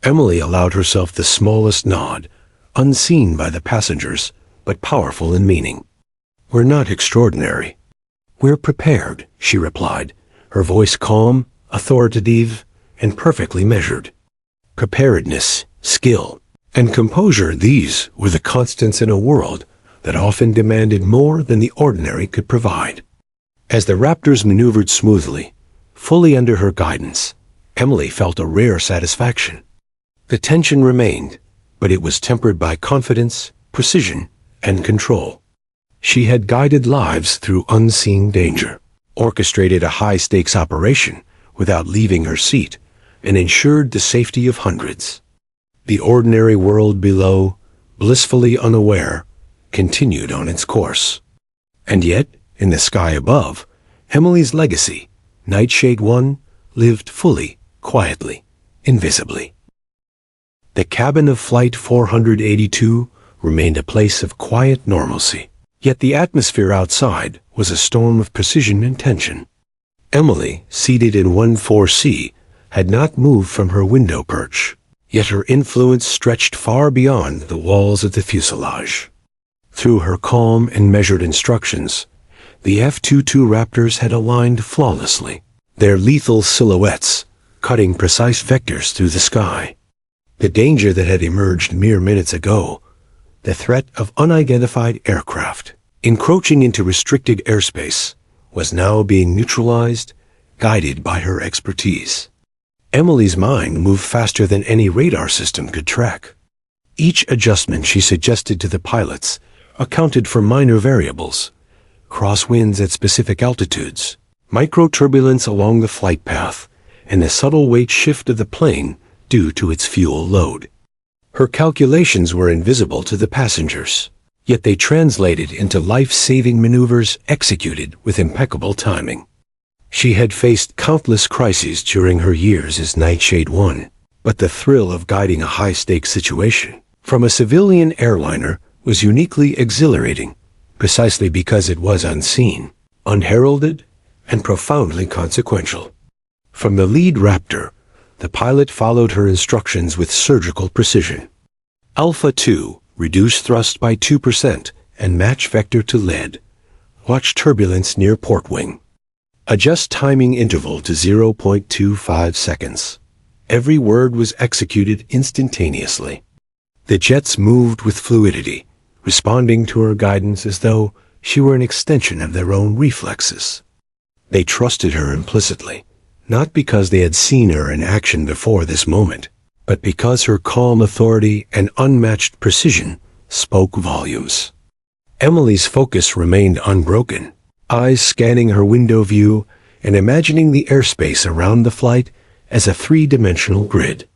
S1: Emily allowed herself the smallest nod, unseen by the passengers, but powerful in meaning. "We're not extraordinary. We're prepared," she replied, her voice calm, authoritative, and perfectly measured. Preparedness, skill, and composure, these were the constants in a world that often demanded more than the ordinary could provide. As the Raptors maneuvered smoothly, fully under her guidance, Emily felt a rare satisfaction. The tension remained, but it was tempered by confidence, precision, and control. She had guided lives through unseen danger, orchestrated a high-stakes operation without leaving her seat, and ensured the safety of hundreds. The ordinary world below, blissfully unaware, continued on its course. And yet, in the sky above, Emily's legacy, Nightshade 1, lived fully, quietly, invisibly. The cabin of Flight 482 remained a place of quiet normalcy, yet the atmosphere outside was a storm of precision and tension. Emily, seated in 14C, had not moved from her window perch, yet her influence stretched far beyond the walls of the fuselage. Through her calm and measured instructions, the F-22 Raptors had aligned flawlessly, their lethal silhouettes cutting precise vectors through the sky. The danger that had emerged mere minutes ago, the threat of unidentified aircraft encroaching into restricted airspace, was now being neutralized, guided by her expertise. Emily's mind moved faster than any radar system could track. Each adjustment she suggested to the pilots accounted for minor variables, crosswinds at specific altitudes, microturbulence along the flight path, and the subtle weight shift of the plane due to its fuel load. Her calculations were invisible to the passengers, yet they translated into life-saving maneuvers executed with impeccable timing. She had faced countless crises during her years as Nightshade 1, but the thrill of guiding a high-stakes situation from a civilian airliner was uniquely exhilarating, precisely because it was unseen, unheralded, and profoundly consequential. From the lead Raptor, the pilot followed her instructions with surgical precision. Alpha 2, reduce thrust by 2% and match vector to lead. Watch turbulence near port wing. Adjust timing interval to 0.25 seconds. Every word was executed instantaneously. The jets moved with fluidity, responding to her guidance as though she were an extension of their own reflexes. They trusted her implicitly, not because they had seen her in action before this moment, but because her calm authority and unmatched precision spoke volumes. Emily's focus remained unbroken, eyes scanning her window view and imagining the airspace around the flight as a three-dimensional grid.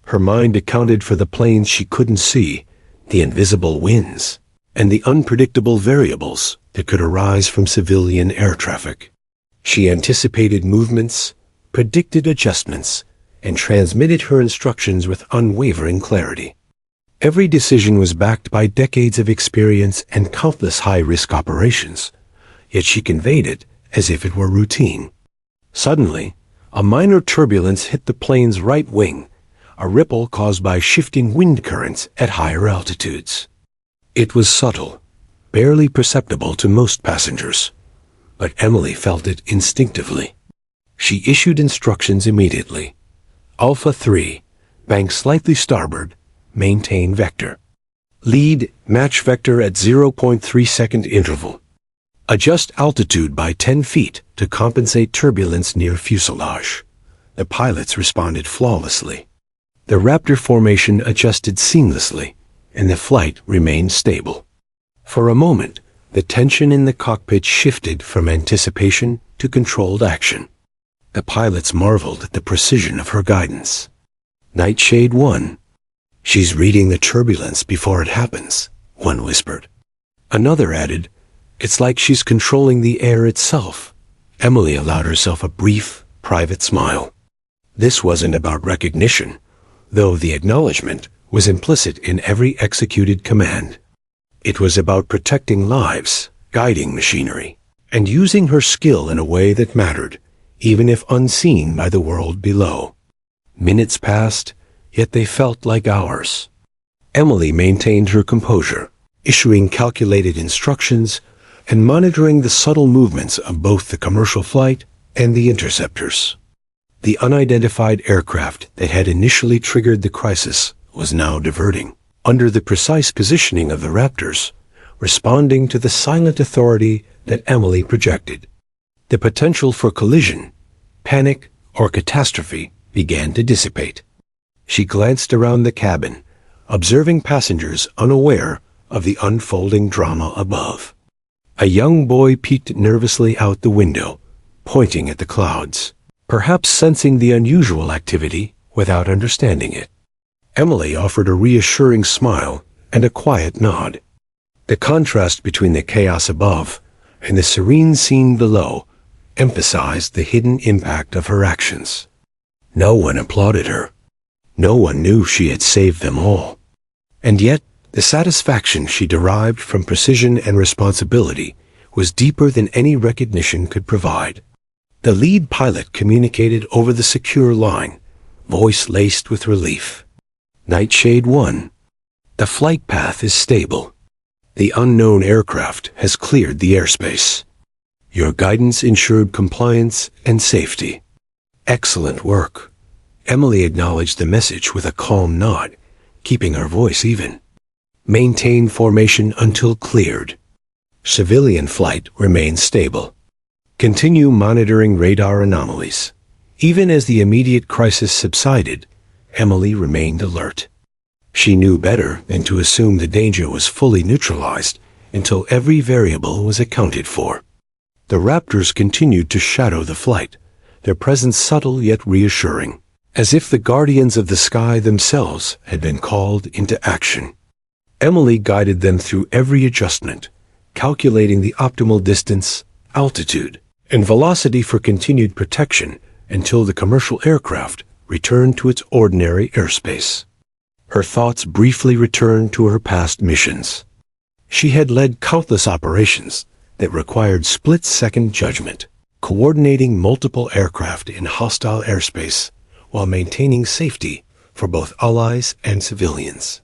S1: Her mind accounted for the planes she couldn't see, the invisible winds, and the unpredictable variables that could arise from civilian air traffic. She anticipated movements, predicted adjustments, and transmitted her instructions with unwavering clarity. Every decision was backed by decades of experience and countless high-risk operations, yet she conveyed it as if it were routine. Suddenly, A minor turbulence hit the plane's right wing, a ripple caused by shifting wind currents at higher altitudes. It was subtle, barely perceptible to most passengers, but Emily felt it instinctively. She issued instructions immediately. Alpha 3, bank slightly starboard, maintain vector. Lead, match vector at 0.3-second interval. Adjust altitude by 10 feet to compensate turbulence near fuselage. The pilots responded flawlessly. The Raptor formation adjusted seamlessly, and the flight remained stable. For a moment, the tension in the cockpit shifted from anticipation to controlled action. The pilots marveled at the precision of her guidance. Nightshade 1. She's reading the turbulence before it happens, one whispered. Another added, it's like she's controlling the air itself. Emily allowed herself a brief, private smile. This wasn't about recognition, though the acknowledgement was implicit in every executed command. It was about protecting lives, guiding machinery, and using her skill in a way that mattered, even if unseen by the world below. Minutes passed, yet they felt like hours. Emily maintained her composure, issuing calculated instructions and monitoring the subtle movements of both the commercial flight and the interceptors. The unidentified aircraft that had initially triggered the crisis was now diverting, under the precise positioning of the Raptors, responding to the silent authority that Emily projected. The potential for collision, panic, or catastrophe began to dissipate. She glanced around the cabin, observing passengers unaware of the unfolding drama above. A young boy peeked nervously out the window, pointing at the clouds, perhaps sensing the unusual activity without understanding it. Emily offered a reassuring smile and a quiet nod. The contrast between the chaos above and the serene scene below emphasized the hidden impact of her actions. No one applauded her. No one knew she had saved them all. And yet, the satisfaction she derived from precision and responsibility was deeper than any recognition could provide. The lead pilot communicated over the secure line, voice laced with relief. Nightshade 1. The flight path is stable. The unknown aircraft has cleared the airspace. Your guidance ensured compliance and safety. Excellent work. Emily acknowledged the message with a calm nod, keeping her voice even. Maintain formation until cleared. Civilian flight remains stable. Continue monitoring radar anomalies. Even as the immediate crisis subsided, Emily remained alert. She knew better than to assume the danger was fully neutralized until every variable was accounted for. The Raptors continued to shadow the flight, their presence subtle yet reassuring, as if the guardians of the sky themselves had been called into action. Emily guided them through every adjustment, calculating the optimal distance, altitude, and velocity for continued protection until the commercial aircraft returned to its ordinary airspace. Her thoughts briefly returned to her past missions. She had led countless operations that required split-second judgment, coordinating multiple aircraft in hostile airspace while maintaining safety for both allies and civilians.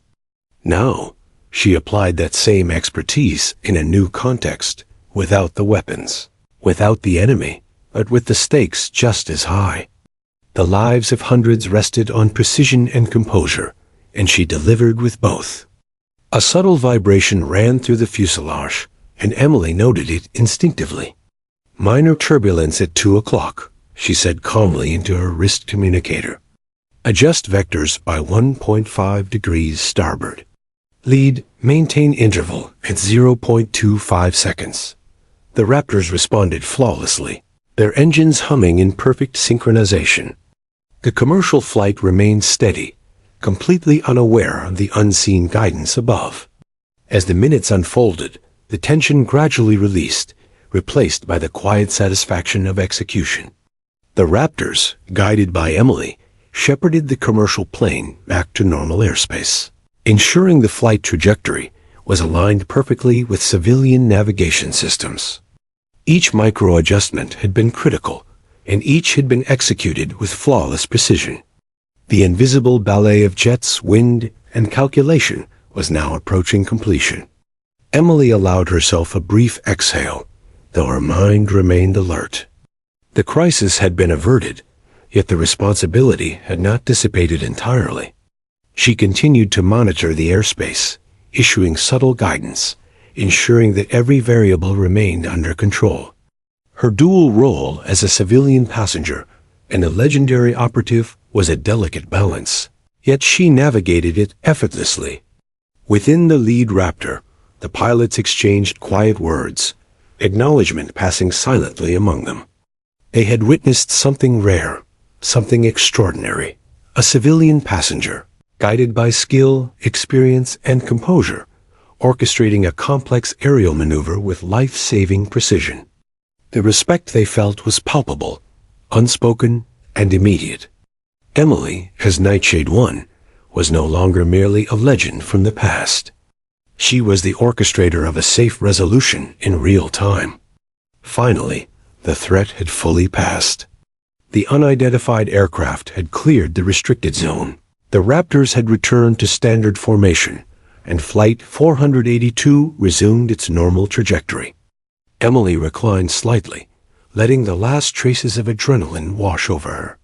S1: Now, she applied that same expertise in a new context, without the weapons, without the enemy, but with the stakes just as high. The lives of hundreds rested on precision and composure, and she delivered with both. A subtle vibration ran through the fuselage, and Emily noted it instinctively. Minor turbulence at 2 o'clock, she said calmly into her wrist communicator. Adjust vectors by 1.5 degrees starboard. Lead, maintain interval at 0.25 seconds. The Raptors responded flawlessly, their engines humming in perfect synchronization. The commercial flight remained steady, completely unaware of the unseen guidance above. As the minutes unfolded, the tension gradually released, replaced by the quiet satisfaction of execution. The Raptors, guided by Emily, shepherded the commercial plane back to normal airspace, ensuring the flight trajectory was aligned perfectly with civilian navigation systems. Each micro-adjustment had been critical, and each had been executed with flawless precision. The invisible ballet of jets, wind, and calculation was now approaching completion. Emily allowed herself a brief exhale, though her mind remained alert. The crisis had been averted, yet the responsibility had not dissipated entirely. She continued to monitor the airspace, issuing subtle guidance, ensuring that every variable remained under control. Her dual role as a civilian passenger and a legendary operative was a delicate balance, yet she navigated it effortlessly. Within the lead Raptor, the pilots exchanged quiet words, acknowledgement passing silently among them. They had witnessed something rare, something extraordinary. A civilian passenger, guided by skill, experience, and composure, orchestrating a complex aerial maneuver with life-saving precision. The respect they felt was palpable, unspoken, and immediate. Emily, as Nightshade 1, was no longer merely a legend from the past. She was the orchestrator of a safe resolution in real time. Finally, the threat had fully passed. The unidentified aircraft had cleared the restricted zone. The Raptors had returned to standard formation, and Flight 482 resumed its normal trajectory. Emily reclined slightly, letting the last traces of adrenaline wash over her.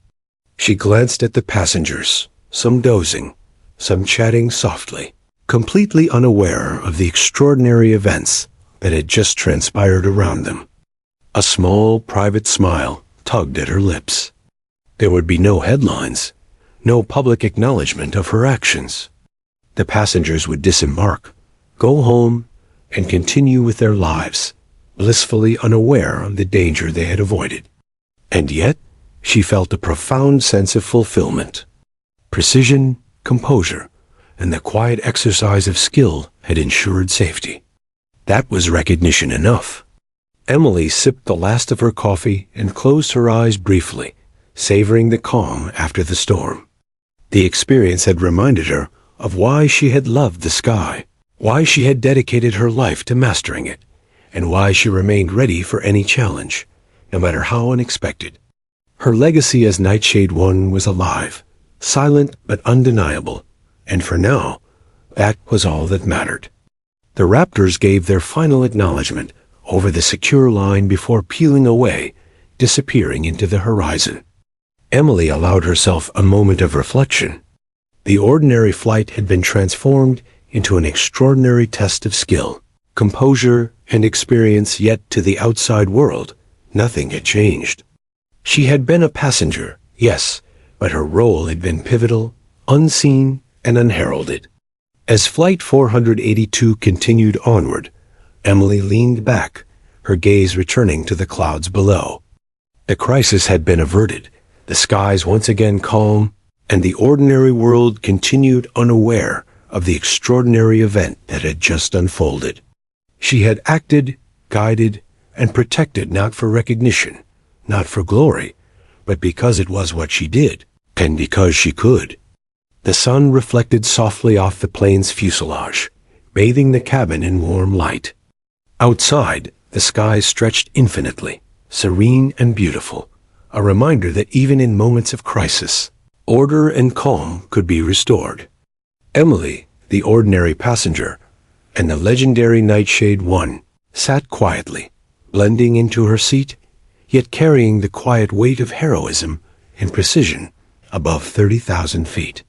S1: She glanced at the passengers, some dozing, some chatting softly, completely unaware of the extraordinary events that had just transpired around them. A small, private smile tugged at her lips. There would be no headlines, no public acknowledgement of her actions. The passengers would disembark, go home, and continue with their lives, blissfully unaware of the danger they had avoided. And yet, she felt a profound sense of fulfillment. Precision, composure, and the quiet exercise of skill had ensured safety. That was recognition enough. Emily sipped the last of her coffee and closed her eyes briefly, savoring the calm after the storm. The experience had reminded her of why she had loved the sky, why she had dedicated her life to mastering it, and why she remained ready for any challenge, no matter how unexpected. Her legacy as Nightshade 1 was alive, silent but undeniable, and for now, that was all that mattered. The Raptors gave their final acknowledgement over the secure line before peeling away, disappearing into the horizon. Emily allowed herself a moment of reflection. The ordinary flight had been transformed into an extraordinary test of skill, composure, and experience, yet to the outside world, nothing had changed. She had been a passenger, yes, but her role had been pivotal, unseen, and unheralded. As Flight 482 continued onward, Emily leaned back, her gaze returning to the clouds below. The crisis had been averted, the skies once again calm, and the ordinary world continued unaware of the extraordinary event that had just unfolded. She had acted, guided, and protected not for recognition, not for glory, but because it was what she did, and because she could. The sun reflected softly off the plane's fuselage, bathing the cabin in warm light. Outside, the sky stretched infinitely, serene and beautiful, a reminder that even in moments of crisis, order and calm could be restored. Emily, the ordinary passenger, and the legendary Nightshade 1 sat quietly, blending into her seat, yet carrying the quiet weight of heroism and precision above 30,000 feet.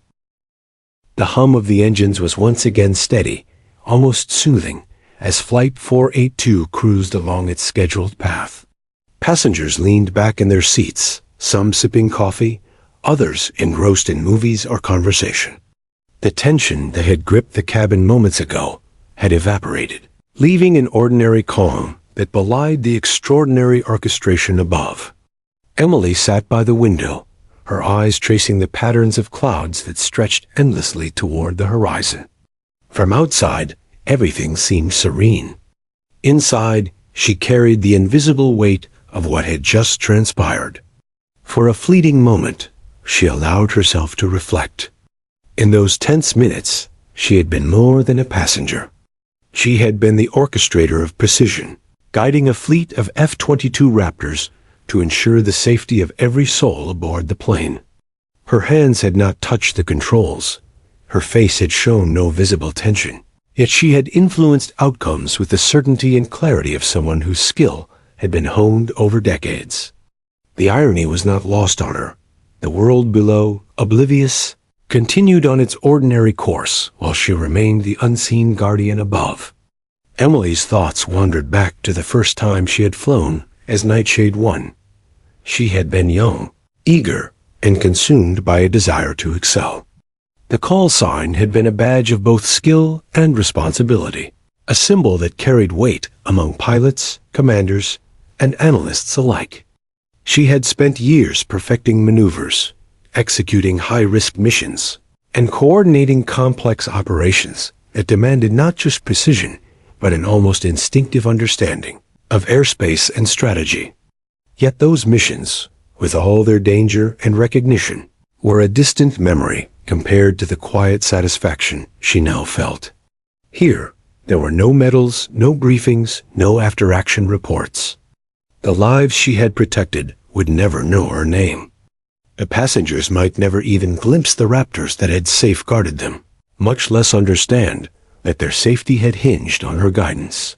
S1: The hum of the engines was once again steady, almost soothing, as Flight 482 cruised along its scheduled path. Passengers leaned back in their seats, some sipping coffee, others engrossed in movies or conversation. The tension that had gripped the cabin moments ago had evaporated, leaving an ordinary calm that belied the extraordinary orchestration above. Emily sat by the window, her eyes tracing the patterns of clouds that stretched endlessly toward the horizon. From outside, everything seemed serene. Inside, she carried the invisible weight of what had just transpired. For a fleeting moment, she allowed herself to reflect. In those tense minutes, she had been more than a passenger. She had been the orchestrator of precision, guiding a fleet of F-22 Raptors to ensure the safety of every soul aboard the plane. Her hands had not touched the controls. Her face had shown no visible tension. Yet she had influenced outcomes with the certainty and clarity of someone whose skill had been honed over decades. The irony was not lost on her. The world below, oblivious, continued on its ordinary course while she remained the unseen guardian above. Emily's thoughts wandered back to the first time she had flown as Nightshade 1. She had been young, eager, and consumed by a desire to excel. The call sign had been a badge of both skill and responsibility, a symbol that carried weight among pilots, commanders, and analysts alike. She had spent years perfecting maneuvers, executing high-risk missions, and coordinating complex operations that demanded not just precision, but an almost instinctive understanding of airspace and strategy. Yet those missions, with all their danger and recognition, were a distant memory compared to the quiet satisfaction she now felt. Here, there were no medals, no briefings, no after-action reports. The lives she had protected would never know her name. The passengers might never even glimpse the Raptors that had safeguarded them, much less understand that their safety had hinged on her guidance.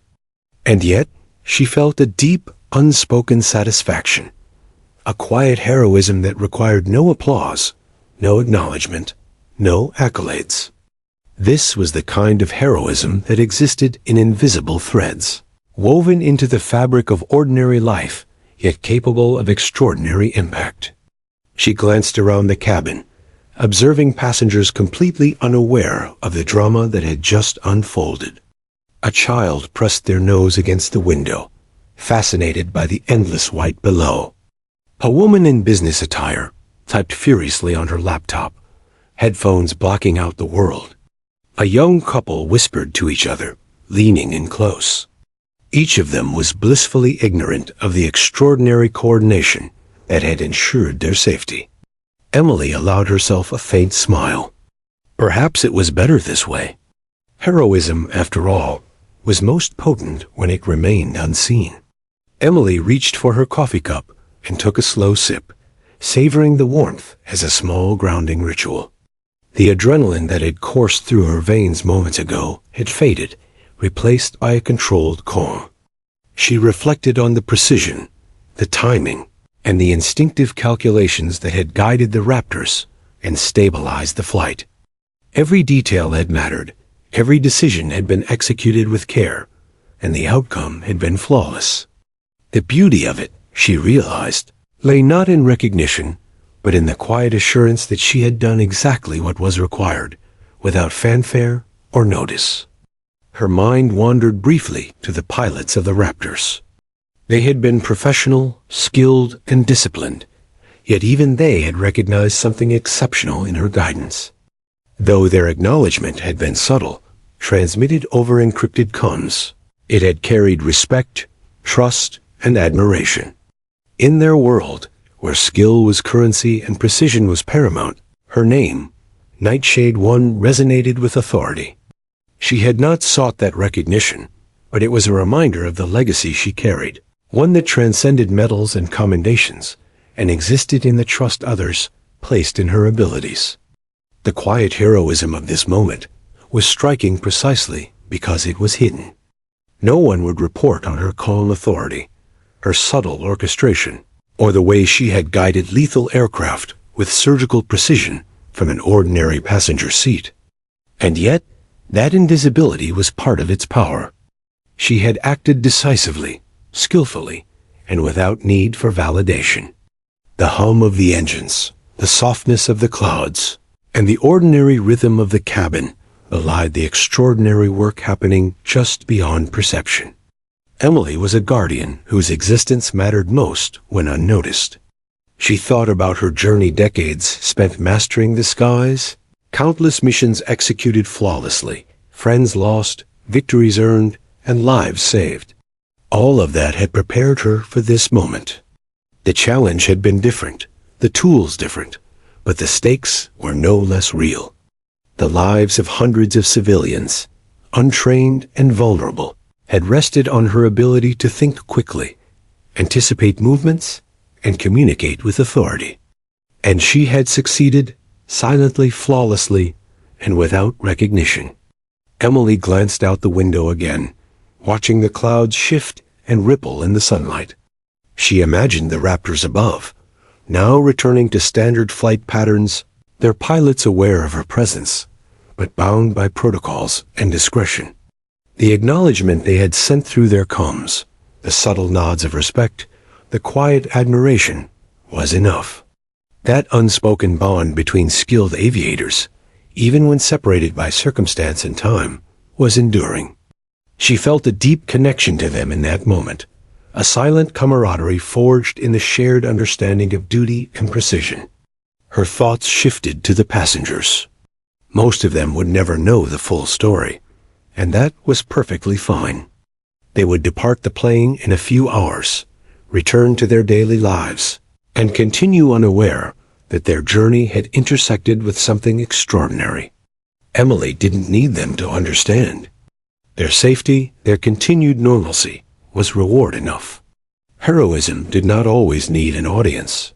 S1: And yet, she felt a deep, unspoken satisfaction, a quiet heroism that required no applause, no acknowledgement, no accolades. This was the kind of heroism that existed in invisible threads, woven into the fabric of ordinary life, yet capable of extraordinary impact. She glanced around the cabin, observing passengers completely unaware of the drama that had just unfolded. A child pressed their nose against the window, fascinated by the endless white below. A woman in business attire typed furiously on her laptop, headphones blocking out the world. A young couple whispered to each other, leaning in close. Each of them was blissfully ignorant of the extraordinary coordination that had ensured their safety. Emily allowed herself a faint smile. Perhaps it was better this way. Heroism, after all, was most potent when it remained unseen. Emily reached for her coffee cup and took a slow sip, savoring the warmth as a small grounding ritual. The adrenaline that had coursed through her veins moments ago had faded, replaced by a controlled calm. She reflected on the precision, the timing, and the instinctive calculations that had guided the Raptors and stabilized the flight. Every detail had mattered, every decision had been executed with care, and the outcome had been flawless. The beauty of it, she realized, lay not in recognition, but in the quiet assurance that she had done exactly what was required, without fanfare or notice. Her mind wandered briefly to the pilots of the Raptors. They had been professional, skilled, and disciplined, yet even they had recognized something exceptional in her guidance. Though their acknowledgement had been subtle, transmitted over encrypted comms, it had carried respect, trust, and admiration. In their world, where skill was currency and precision was paramount, her name, Nightshade 1, resonated with authority. She had not sought that recognition, but it was a reminder of the legacy she carried, one that transcended medals and commendations, and existed in the trust others placed in her abilities. The quiet heroism of this moment was striking precisely because it was hidden. No one would report on her calm authority, her subtle orchestration, or the way she had guided lethal aircraft with surgical precision from an ordinary passenger seat. And yet, that invisibility was part of its power. She had acted decisively, skillfully, and without need for validation. The hum of the engines, the softness of the clouds, and the ordinary rhythm of the cabin belied the extraordinary work happening just beyond perception. Emily was a guardian whose existence mattered most when unnoticed. She thought about her journey, decades spent mastering the skies, countless missions executed flawlessly, friends lost, victories earned, and lives saved. All of that had prepared her for this moment. The challenge had been different, the tools different, but the stakes were no less real. The lives of hundreds of civilians, untrained and vulnerable, had rested on her ability to think quickly, anticipate movements, and communicate with authority. And she had succeeded, silently, flawlessly, and without recognition. Emily glanced out the window again, watching the clouds shift and ripple in the sunlight. She imagined the Raptors above, now returning to standard flight patterns, their pilots aware of her presence, but bound by protocols and discretion. The acknowledgement they had sent through their comms, the subtle nods of respect, the quiet admiration, was enough. That unspoken bond between skilled aviators, even when separated by circumstance and time, was enduring. She felt a deep connection to them in that moment, a silent camaraderie forged in the shared understanding of duty and precision. Her thoughts shifted to the passengers. Most of them would never know the full story, and that was perfectly fine. They would depart the plane in a few hours, return to their daily lives, and continue unaware that their journey had intersected with something extraordinary. Emily didn't need them to understand. Their safety, their continued normalcy, was reward enough. Heroism did not always need an audience.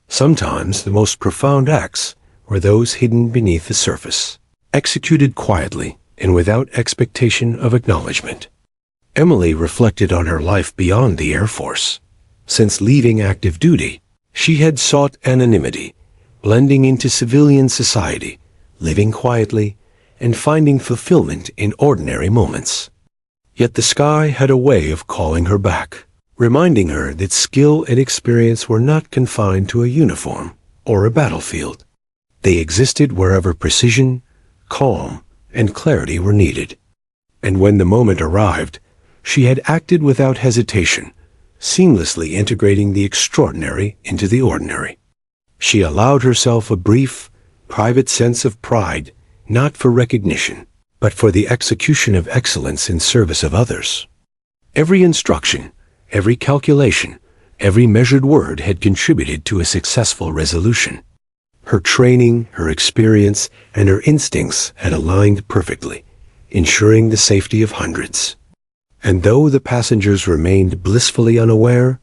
S1: Sometimes the most profound acts were those hidden beneath the surface, executed quietly and without expectation of acknowledgement. Emily reflected on her life beyond the Air Force. Since leaving active duty, she had sought anonymity, blending into civilian society, living quietly, and finding fulfillment in ordinary moments. Yet the sky had a way of calling her back, reminding her that skill and experience were not confined to a uniform or a battlefield. They existed wherever precision, calm, and clarity were needed. And when the moment arrived, she had acted without hesitation, seamlessly integrating the extraordinary into the ordinary. She allowed herself a brief, private sense of pride, not for recognition, but for the execution of excellence in service of others. Every instruction, every calculation, every measured word had contributed to a successful resolution. Her training, her experience, and her instincts had aligned perfectly, ensuring the safety of hundreds. And though the passengers remained blissfully unaware,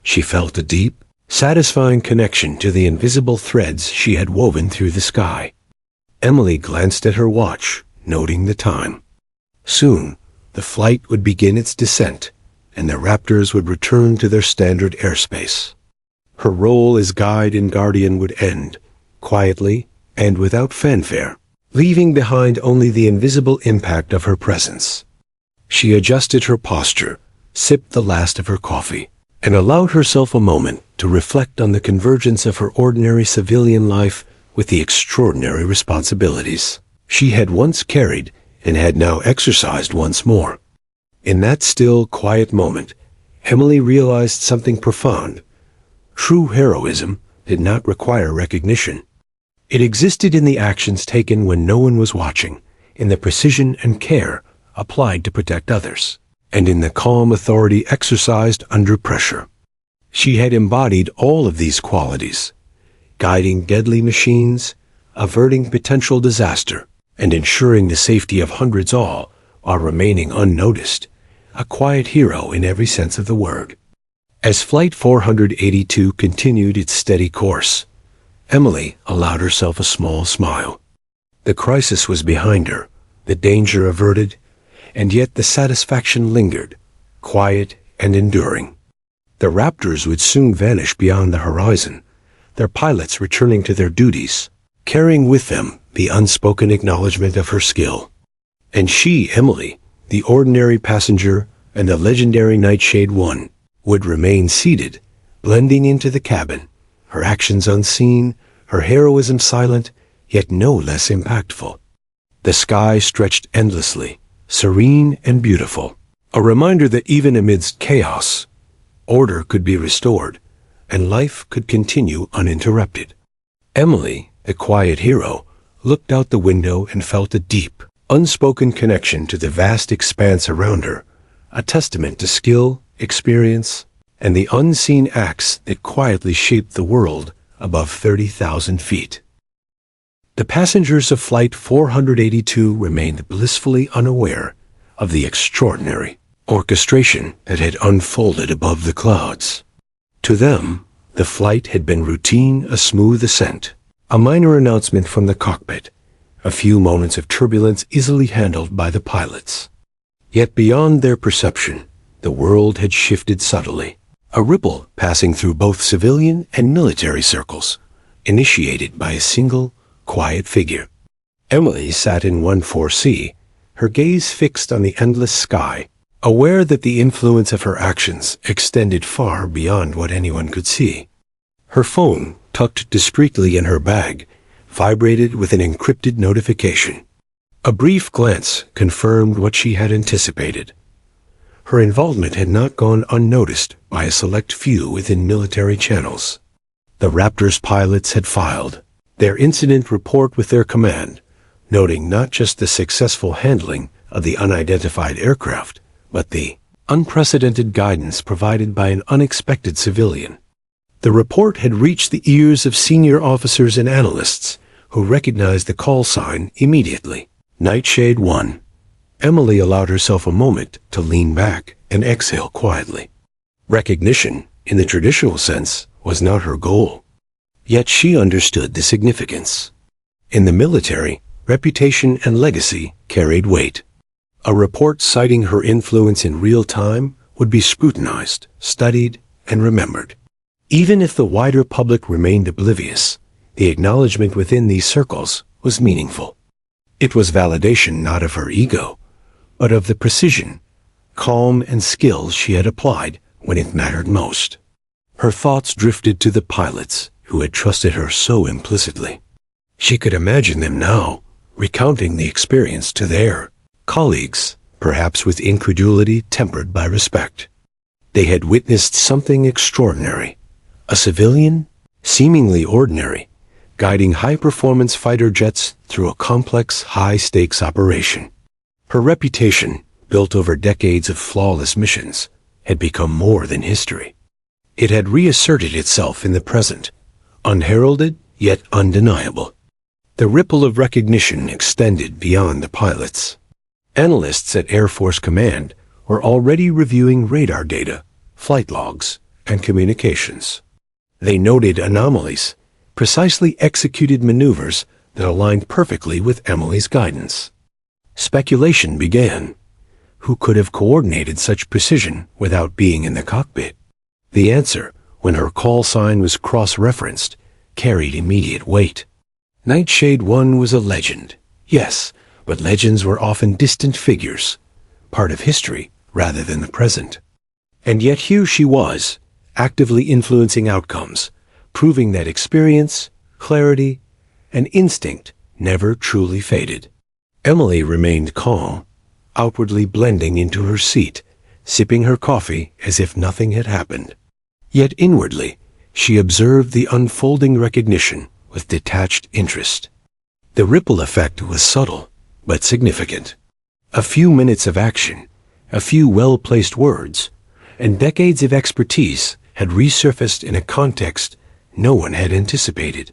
S1: she felt a deep, satisfying connection to the invisible threads she had woven through the sky. Emily glanced at her watch, noting the time. Soon, the flight would begin its descent, and the Raptors would return to their standard airspace. Her role as guide and guardian would end, quietly and without fanfare, leaving behind only the invisible impact of her presence. She adjusted her posture, sipped the last of her coffee, and allowed herself a moment to reflect on the convergence of her ordinary civilian life with the extraordinary responsibilities she had once carried and had now exercised once more. In that still, quiet moment, Emily realized something profound. True heroism did not require recognition. It existed in the actions taken when no one was watching, in the precision and care applied to protect others, and in the calm authority exercised under pressure. She had embodied all of these qualities, guiding deadly machines, averting potential disaster, and ensuring the safety of hundreds all while remaining unnoticed, a quiet hero in every sense of the word. As Flight 482 continued its steady course, Emily allowed herself a small smile. The crisis was behind her, the danger averted, and yet the satisfaction lingered, quiet and enduring. The Raptors would soon vanish beyond the horizon, their pilots returning to their duties, carrying with them the unspoken acknowledgement of her skill. And she, Emily, the ordinary passenger and the legendary Nightshade One, would remain seated, blending into the cabin, her actions unseen, her heroism silent, yet no less impactful. The sky stretched endlessly, serene and beautiful, a reminder that even amidst chaos, order could be restored, and life could continue uninterrupted. Emily, the quiet hero, looked out the window and felt a deep, unspoken connection to the vast expanse around her, a testament to skill, experience, and the unseen acts that quietly shaped the world above 30,000 feet. The passengers of Flight 482 remained blissfully unaware of the extraordinary orchestration that had unfolded above the clouds. To them, The flight had been routine, a smooth ascent, a minor announcement from the cockpit, a few moments of turbulence easily handled by the pilots. Yet beyond their perception, the world had shifted subtly, a ripple passing through both civilian and military circles, initiated by a single, quiet figure. Emily sat in 14C, her gaze fixed on the endless sky, aware that the influence of her actions extended far beyond what anyone could see. Her phone, tucked discreetly in her bag, vibrated with an encrypted notification. A brief glance confirmed what she had anticipated. Her involvement had not gone unnoticed by a select few within military channels. The Raptors pilots had filed their incident report with their command, noting not just the successful handling of the unidentified aircraft, but the unprecedented guidance provided by an unexpected civilian. The report had reached the ears of senior officers and analysts, who recognized the call sign immediately. Nightshade 1. Emily allowed herself a moment to lean back and exhale quietly. Recognition, in the traditional sense, was not her goal. Yet she understood the significance. In the military, reputation and legacy carried weight. A report citing her influence in real time would be scrutinized, studied, and remembered. Even if the wider public remained oblivious, the acknowledgement within these circles was meaningful. It was validation not of her ego, but of the precision, calm, and skill she had applied when it mattered most. Her thoughts drifted to the pilots who had trusted her so implicitly. She could imagine them now, recounting the experience to their colleagues, perhaps with incredulity tempered by respect. They had witnessed something extraordinary. A civilian, seemingly ordinary, guiding high-performance fighter jets through a complex, high-stakes operation. Her reputation, built over decades of flawless missions, had become more than history. It had reasserted itself in the present, unheralded yet undeniable. The ripple of recognition extended beyond the pilots. Analysts at Air Force Command were already reviewing radar data, flight logs, and communications. They noted anomalies, precisely executed maneuvers that aligned perfectly with Emily's guidance. Speculation began. Who could have coordinated such precision without being in the cockpit? The answer, when her call sign was cross-referenced, carried immediate weight. Nightshade 1 was a legend, yes, but legends were often distant figures, part of history rather than the present. And yet here she was, actively influencing outcomes, proving that experience, clarity, and instinct never truly faded. Emily remained calm, outwardly blending into her seat, sipping her coffee as if nothing had happened. Yet inwardly, she observed the unfolding recognition with detached interest. The ripple effect was subtle, but significant. A few minutes of action, a few well-placed words, and decades of expertise had resurfaced in a context no one had anticipated.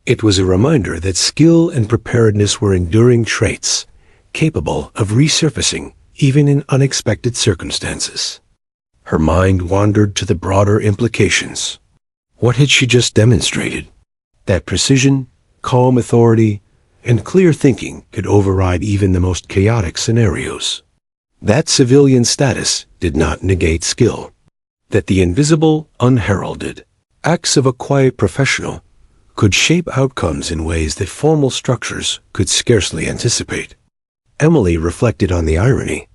S1: It was a reminder that skill and preparedness were enduring traits, capable of resurfacing even in unexpected circumstances. Her mind wandered to the broader implications. What had she just demonstrated? That precision, calm authority, and clear thinking could override even the most chaotic scenarios. That civilian status did not negate skill. That the invisible, unheralded acts of a quiet professional could shape outcomes in ways that formal structures could scarcely anticipate. Emily reflected on the irony.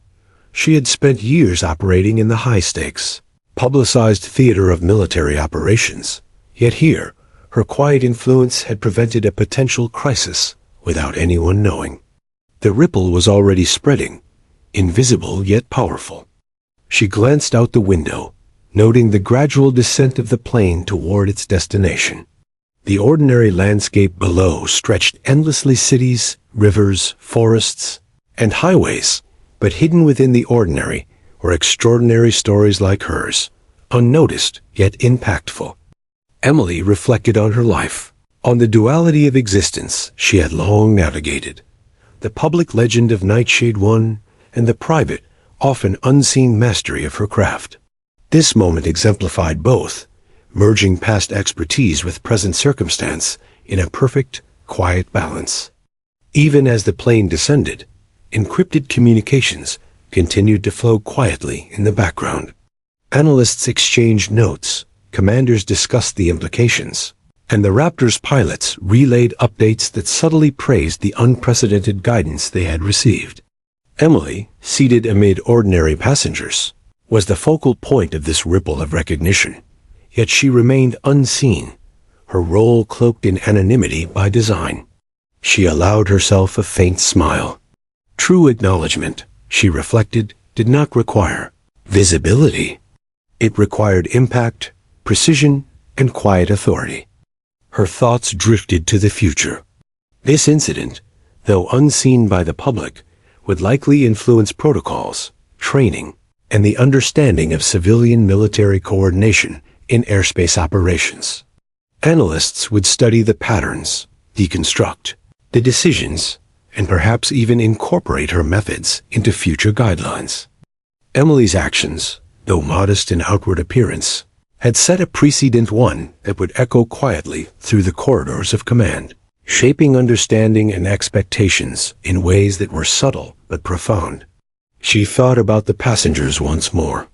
S1: She had spent years operating in the high-stakes, publicized theater of military operations, yet here, her quiet influence had prevented a potential crisis without anyone knowing. The ripple was already spreading, invisible yet powerful. She glanced out the window, noting the gradual descent of the plane toward its destination. The ordinary landscape below stretched endlessly: cities, rivers, forests, and highways, but hidden within the ordinary were extraordinary stories like hers, unnoticed yet impactful. Emily reflected on her life, on the duality of existence she had long navigated, the public legend of Nightshade 1 and the private, often unseen mastery of her craft. This moment exemplified both, merging past expertise with present circumstance in a perfect, quiet balance. Even as the plane descended, encrypted communications continued to flow quietly in the background. Analysts exchanged notes, commanders discussed the implications, and the Raptors pilots relayed updates that subtly praised the unprecedented guidance they had received. Emily, seated amid ordinary passengers, was the focal point of this ripple of recognition, yet she remained unseen, her role cloaked in anonymity by design. She allowed herself a faint smile. True acknowledgement, she reflected, did not require visibility. It required impact, precision, and quiet authority. Her thoughts drifted to the future. This incident, though unseen by the public, would likely influence protocols, training, and the understanding of civilian military coordination in airspace operations. Analysts would study the patterns, deconstruct the decisions, and perhaps even incorporate her methods into future guidelines. Emily's actions, though modest in outward appearance, had set a precedent, one that would echo quietly through the corridors of command, shaping understanding and expectations in ways that were subtle but profound. She thought about the passengers once more.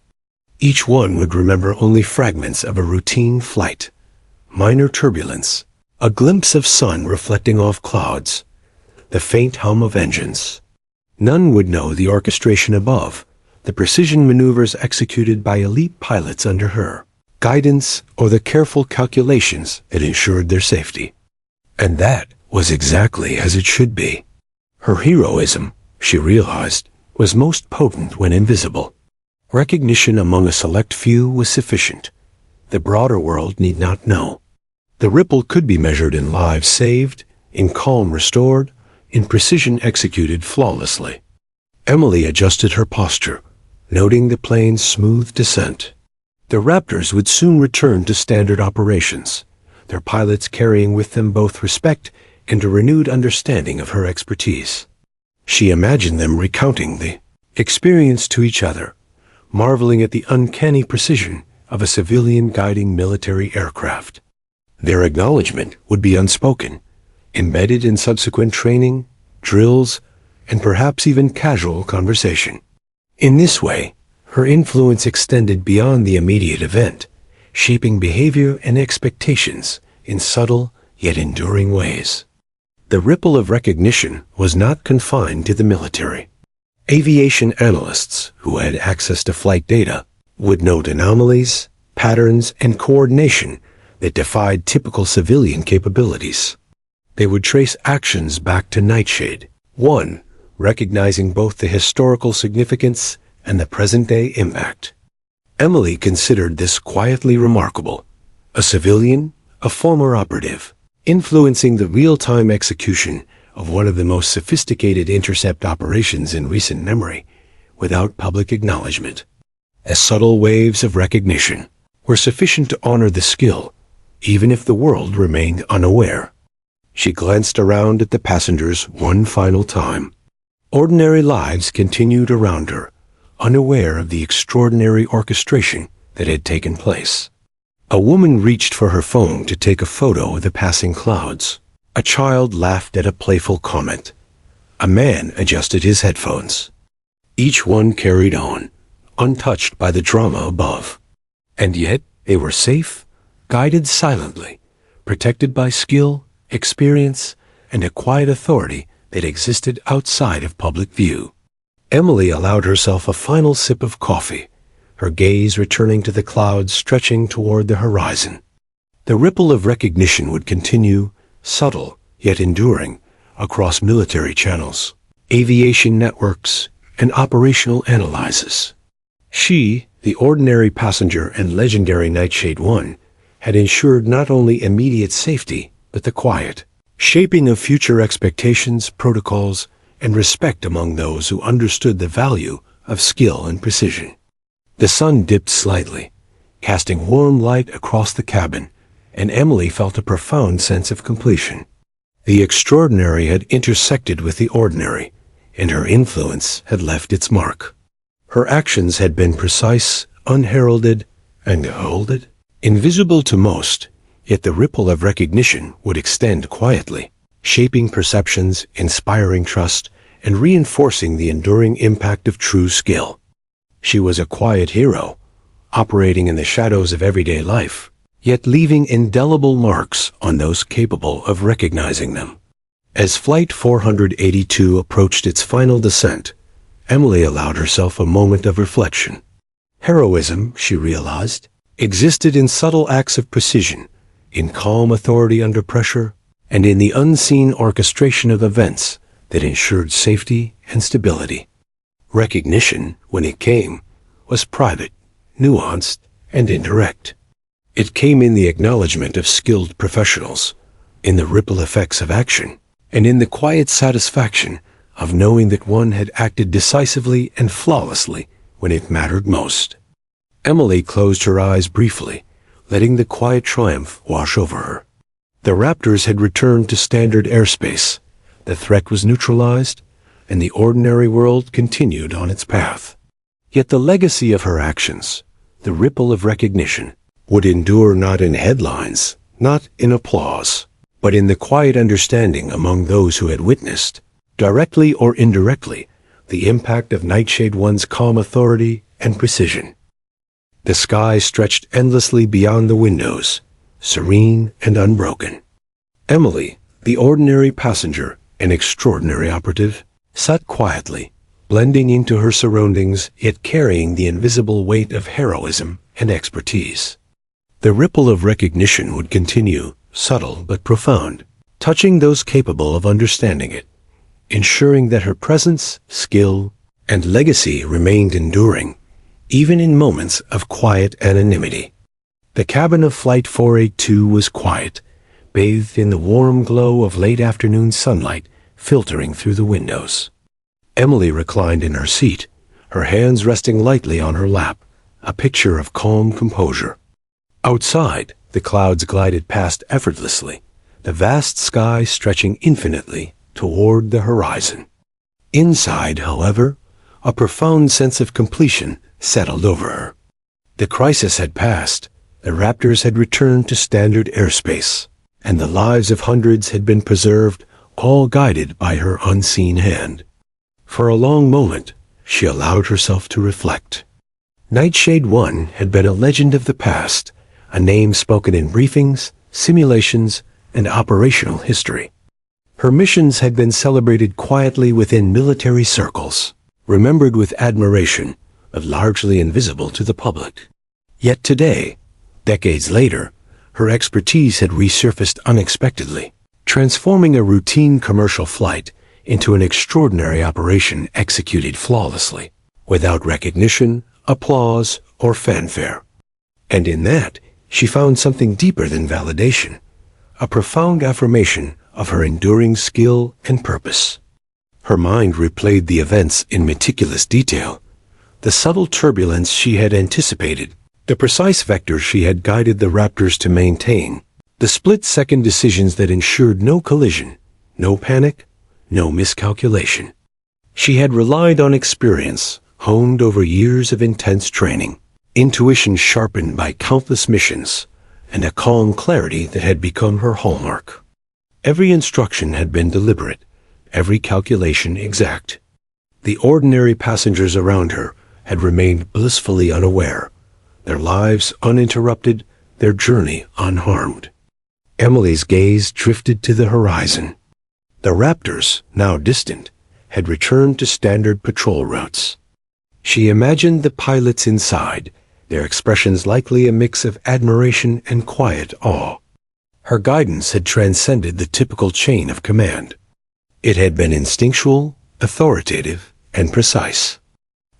S1: Each one would remember only fragments of a routine flight, minor turbulence, a glimpse of sun reflecting off clouds, the faint hum of engines. None would know the orchestration above, the precision maneuvers executed by elite pilots under her guidance, or the careful calculations that ensured their safety. And that was exactly as it should be. Her heroism, she realized, was most potent when invisible. Recognition among a select few was sufficient. The broader world need not know. The ripple could be measured in lives saved, in calm restored, in precision executed flawlessly. Emily adjusted her posture, noting the plane's smooth descent. The Raptors would soon return to standard operations, their pilots carrying with them both respect and a renewed understanding of her expertise. She imagined them recounting the experience to each other, marveling at the uncanny precision of a civilian guiding military aircraft. Their acknowledgement would be unspoken, embedded in subsequent training, drills, and perhaps even casual conversation. In this way, her influence extended beyond the immediate event, shaping behavior and expectations in subtle yet enduring ways. The ripple of recognition was not confined to the military. Aviation analysts who had access to flight data would note anomalies, patterns, and coordination that defied typical civilian capabilities. They would trace actions back to Nightshade, one recognizing both the historical significance and the present-day impact. Emily considered this quietly remarkable. A civilian, a former operative, influencing the real-time execution of one of the most sophisticated intercept operations in recent memory, without public acknowledgement. As subtle waves of recognition were sufficient to honor the skill, even if the world remained unaware. She glanced around at the passengers one final time. Ordinary lives continued around her, unaware of the extraordinary orchestration that had taken place. A woman reached for her phone to take a photo of the passing clouds. A child laughed at a playful comment. A man adjusted his headphones. Each one carried on, untouched by the drama above. And yet they were safe, guided silently, protected by skill, experience, and a quiet authority that existed outside of public view. Emily allowed herself a final sip of coffee, her gaze returning to the clouds stretching toward the horizon. The ripple of recognition would continue, subtle yet enduring, across military channels, aviation networks, and operational analyses. She, the ordinary passenger and legendary Nightshade 1, had ensured not only immediate safety, but the quiet shaping of future expectations, protocols, and respect among those who understood the value of skill and precision. The sun dipped slightly, casting warm light across the cabin, and Emily felt a profound sense of completion. The extraordinary had intersected with the ordinary, and her influence had left its mark. Her actions had been precise, unheralded, and heralded. Invisible to most, yet the ripple of recognition would extend quietly, shaping perceptions, inspiring trust, and reinforcing the enduring impact of true skill. She was a quiet hero, operating in the shadows of everyday life, yet leaving indelible marks on those capable of recognizing them. As Flight 482 approached its final descent, Emily allowed herself a moment of reflection. Heroism, she realized, existed in subtle acts of precision, in calm authority under pressure, and in the unseen orchestration of events that ensured safety and stability. Recognition, when it came, was private, nuanced, and indirect. It came in the acknowledgement of skilled professionals, in the ripple effects of action, and in the quiet satisfaction of knowing that one had acted decisively and flawlessly when it mattered most. Emily closed her eyes briefly, letting the quiet triumph wash over her. The Raptors had returned to standard airspace, the threat was neutralized, and the ordinary world continued on its path. Yet the legacy of her actions, the ripple of recognition, would endure not in headlines, not in applause, but in the quiet understanding among those who had witnessed, directly or indirectly, the impact of Nightshade One's calm authority and precision. The sky stretched endlessly beyond the windows, serene and unbroken. Emily, the ordinary passenger, an extraordinary operative, sat quietly, blending into her surroundings yet carrying the invisible weight of heroism and expertise. The ripple of recognition would continue, subtle but profound, touching those capable of understanding it, ensuring that her presence, skill, and legacy remained enduring, even in moments of quiet anonymity. The cabin of Flight 482 was quiet, bathed in the warm glow of late afternoon sunlight filtering through the windows. Emily reclined in her seat, her hands resting lightly on her lap, a picture of calm composure. Outside, the clouds glided past effortlessly, the vast sky stretching infinitely toward the horizon. Inside, however, a profound sense of completion settled over her. The crisis had passed, the Raptors had returned to standard airspace, and the lives of hundreds had been preserved, all guided by her unseen hand. For a long moment, she allowed herself to reflect. Nightshade One had been a legend of the past, a name spoken in briefings, simulations, and operational history. Her missions had been celebrated quietly within military circles, remembered with admiration, but largely invisible to the public. Yet today, decades later, her expertise had resurfaced unexpectedly, transforming a routine commercial flight into an extraordinary operation executed flawlessly, without recognition, applause, or fanfare. And in that, she found something deeper than validation, a profound affirmation of her enduring skill and purpose. Her mind replayed the events in meticulous detail, the subtle turbulence she had anticipated, the precise vectors she had guided the Raptors to maintain, the split-second decisions that ensured no collision, no panic, no miscalculation. She had relied on experience, honed over years of intense training, intuition sharpened by countless missions, and a calm clarity that had become her hallmark. Every instruction had been deliberate, every calculation exact. The ordinary passengers around her had remained blissfully unaware, their lives uninterrupted, their journey unharmed. Emily's gaze drifted to the horizon. The Raptors, now distant, had returned to standard patrol routes. She imagined the pilots inside, their expressions likely a mix of admiration and quiet awe. Her guidance had transcended the typical chain of command. It had been instinctual, authoritative, and precise.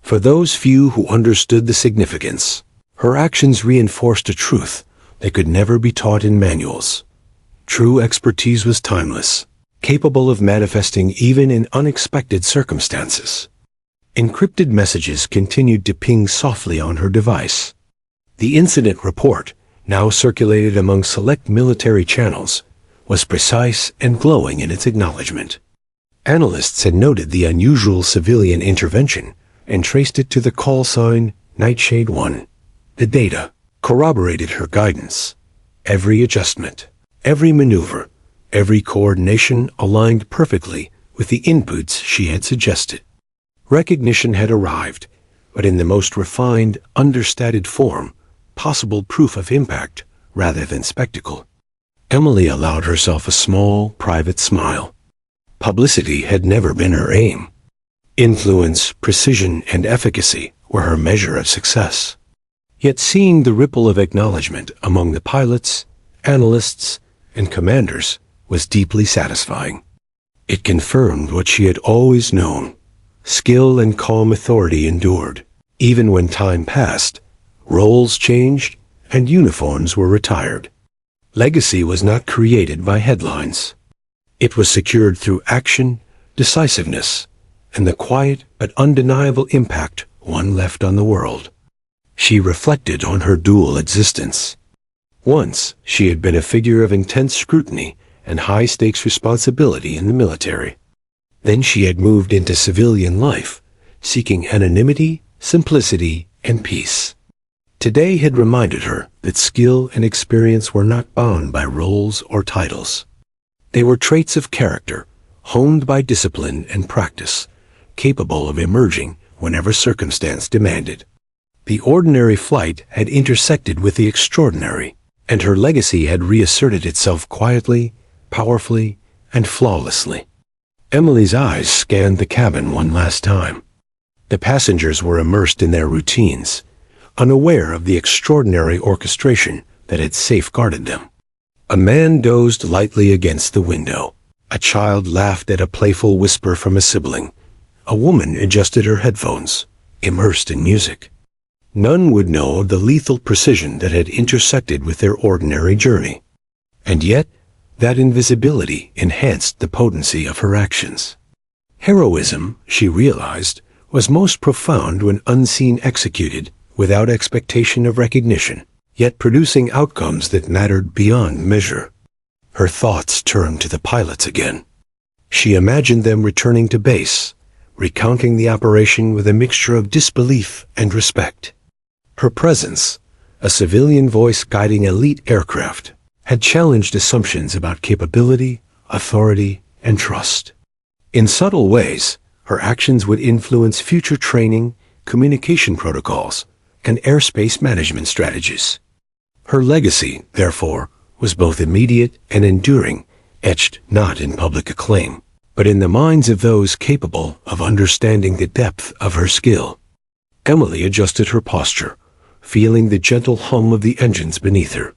S1: For those few who understood the significance, her actions reinforced a truth that could never be taught in manuals. True expertise was timeless, capable of manifesting even in unexpected circumstances. Encrypted messages continued to ping softly on her device. The incident report, now circulated among select military channels, was precise and glowing in its acknowledgement. Analysts had noted the unusual civilian intervention and traced it to the call sign Nightshade One. The data, corroborated her guidance. Every adjustment, every maneuver, every coordination aligned perfectly with the inputs she had suggested. Recognition had arrived, but in the most refined, understated form, possible proof of impact rather than spectacle. Emily allowed herself a small, private smile. Publicity had never been her aim. Influence, precision, and efficacy were her measure of success. Yet seeing the ripple of acknowledgement among the pilots, analysts, and commanders was deeply satisfying. It confirmed what she had always known. Skill and calm authority endured. Even when time passed, roles changed, and uniforms were retired. Legacy was not created by headlines. It was secured through action, decisiveness, and the quiet but undeniable impact one left on the world. She reflected on her dual existence. Once, she had been a figure of intense scrutiny and high-stakes responsibility in the military. Then she had moved into civilian life, seeking anonymity, simplicity, and peace. Today had reminded her that skill and experience were not bound by roles or titles. They were traits of character, honed by discipline and practice, capable of emerging whenever circumstance demanded. The ordinary flight had intersected with the extraordinary, and her legacy had reasserted itself quietly, powerfully, and flawlessly. Emily's eyes scanned the cabin one last time. The passengers were immersed in their routines, unaware of the extraordinary orchestration that had safeguarded them. A man dozed lightly against the window. A child laughed at a playful whisper from a sibling. A woman adjusted her headphones, immersed in music. None would know of the lethal precision that had intersected with their ordinary journey. And yet, that invisibility enhanced the potency of her actions. Heroism, she realized, was most profound when unseen, executed without expectation of recognition, yet producing outcomes that mattered beyond measure. Her thoughts turned to the pilots again. She imagined them returning to base, recounting the operation with a mixture of disbelief and respect. Her presence, a civilian voice guiding elite aircraft, had challenged assumptions about capability, authority, and trust. In subtle ways, her actions would influence future training, communication protocols, and airspace management strategies. Her legacy, therefore, was both immediate and enduring, etched not in public acclaim, but in the minds of those capable of understanding the depth of her skill. Emily adjusted her posture, feeling the gentle hum of the engines beneath her.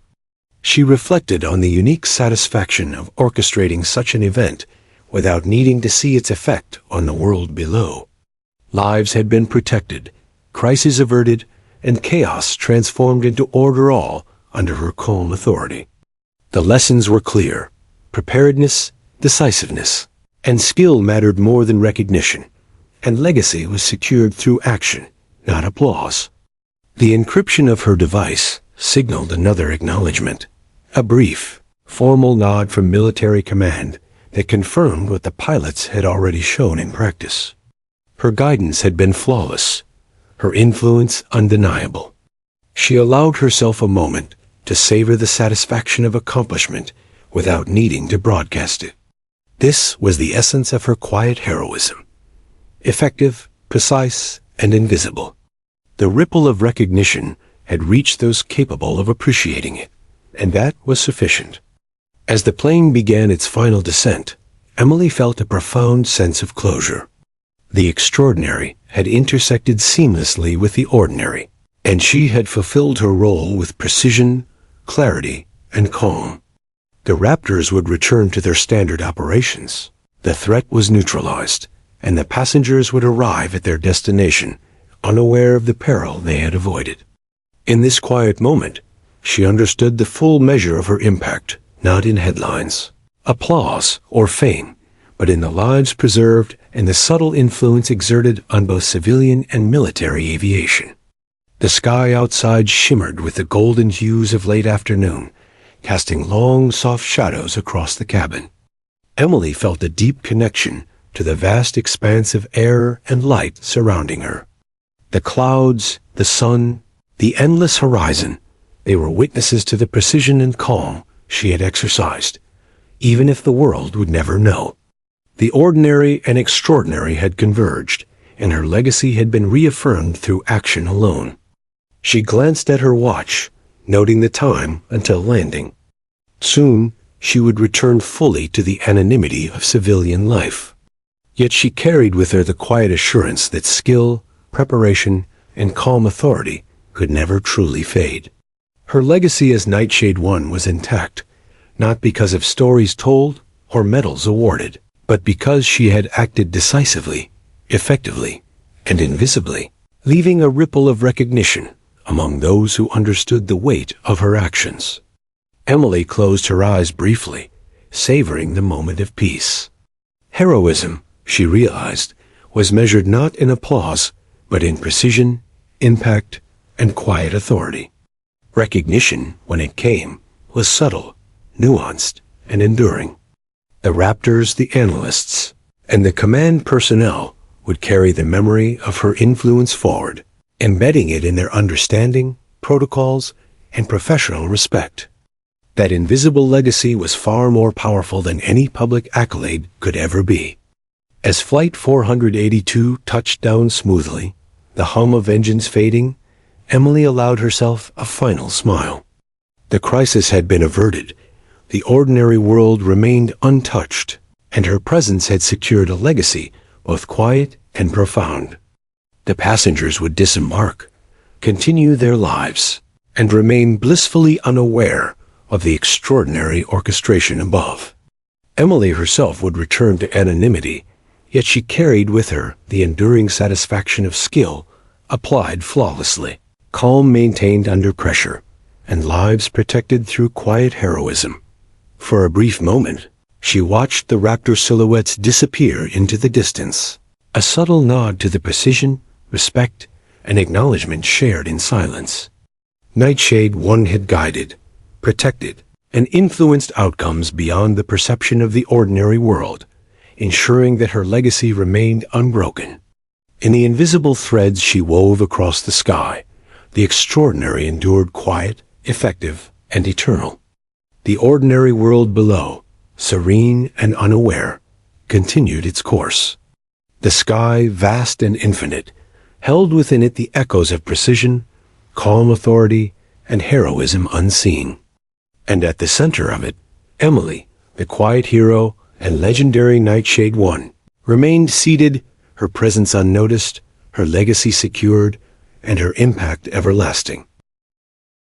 S1: She reflected on the unique satisfaction of orchestrating such an event without needing to see its effect on the world below. Lives had been protected, crises averted, and chaos transformed into order, all under her calm authority. The lessons were clear. Preparedness, decisiveness, and skill mattered more than recognition, and legacy was secured through action, not applause. The encryption of her device signaled another acknowledgement, a brief, formal nod from military command that confirmed what the pilots had already shown in practice. Her guidance had been flawless, her influence undeniable. She allowed herself a moment to savor the satisfaction of accomplishment without needing to broadcast it. This was the essence of her quiet heroism. Effective, precise, and invisible. The ripple of recognition had reached those capable of appreciating it, and that was sufficient. As the plane began its final descent, Emily felt a profound sense of closure. The extraordinary had intersected seamlessly with the ordinary, and she had fulfilled her role with precision, clarity, and calm. The Raptors would return to their standard operations. The threat was neutralized, and the passengers would arrive at their destination, unaware of the peril they had avoided. In this quiet moment, she understood the full measure of her impact, not in headlines, applause, or fame, but in the lives preserved and the subtle influence exerted on both civilian and military aviation. The sky outside shimmered with the golden hues of late afternoon, casting long, soft shadows across the cabin. Emily felt a deep connection to the vast expanse of air and light surrounding her. The clouds, the sun, the endless horizon, They were witnesses to the precision and calm she had exercised, even if the world would never know. The ordinary and extraordinary had converged, and her legacy had been reaffirmed through action alone. She glanced at her watch, noting the time until landing. Soon, she would return fully to the anonymity of civilian life. Yet she carried with her the quiet assurance that skill, preparation, and calm authority could never truly fade. Her legacy as Nightshade One was intact, not because of stories told or medals awarded, but because she had acted decisively, effectively, and invisibly, leaving a ripple of recognition among those who understood the weight of her actions. Emily closed her eyes briefly, savoring the moment of peace. Heroism, she realized, was measured not in applause, but in precision, impact, and quiet authority. Recognition, when it came, was subtle, nuanced, and enduring. The Raptors, the analysts, and the command personnel would carry the memory of her influence forward, embedding it in their understanding, protocols, and professional respect. That invisible legacy was far more powerful than any public accolade could ever be. As Flight 482 touched down smoothly, the hum of engines fading, Emily allowed herself a final smile. The crisis had been averted, the ordinary world remained untouched, and her presence had secured a legacy both quiet and profound. The passengers would disembark, continue their lives, and remain blissfully unaware of the extraordinary orchestration above. Emily herself would return to anonymity, yet she carried with her the enduring satisfaction of skill applied flawlessly, calm maintained under pressure, and lives protected through quiet heroism. For a brief moment, she watched the Raptor silhouettes disappear into the distance, a subtle nod to the precision, respect, and acknowledgement shared in silence. Nightshade One had guided, protected, and influenced outcomes beyond the perception of the ordinary world, ensuring that her legacy remained unbroken. In the invisible threads she wove across the sky, the extraordinary endured quiet, effective, and eternal. The ordinary world below, serene and unaware, continued its course. The sky, vast and infinite, held within it the echoes of precision, calm authority, and heroism unseen. And at the center of it, Emily, the quiet hero and legendary Nightshade One, remained seated, her presence unnoticed, her legacy secured, and her impact everlasting.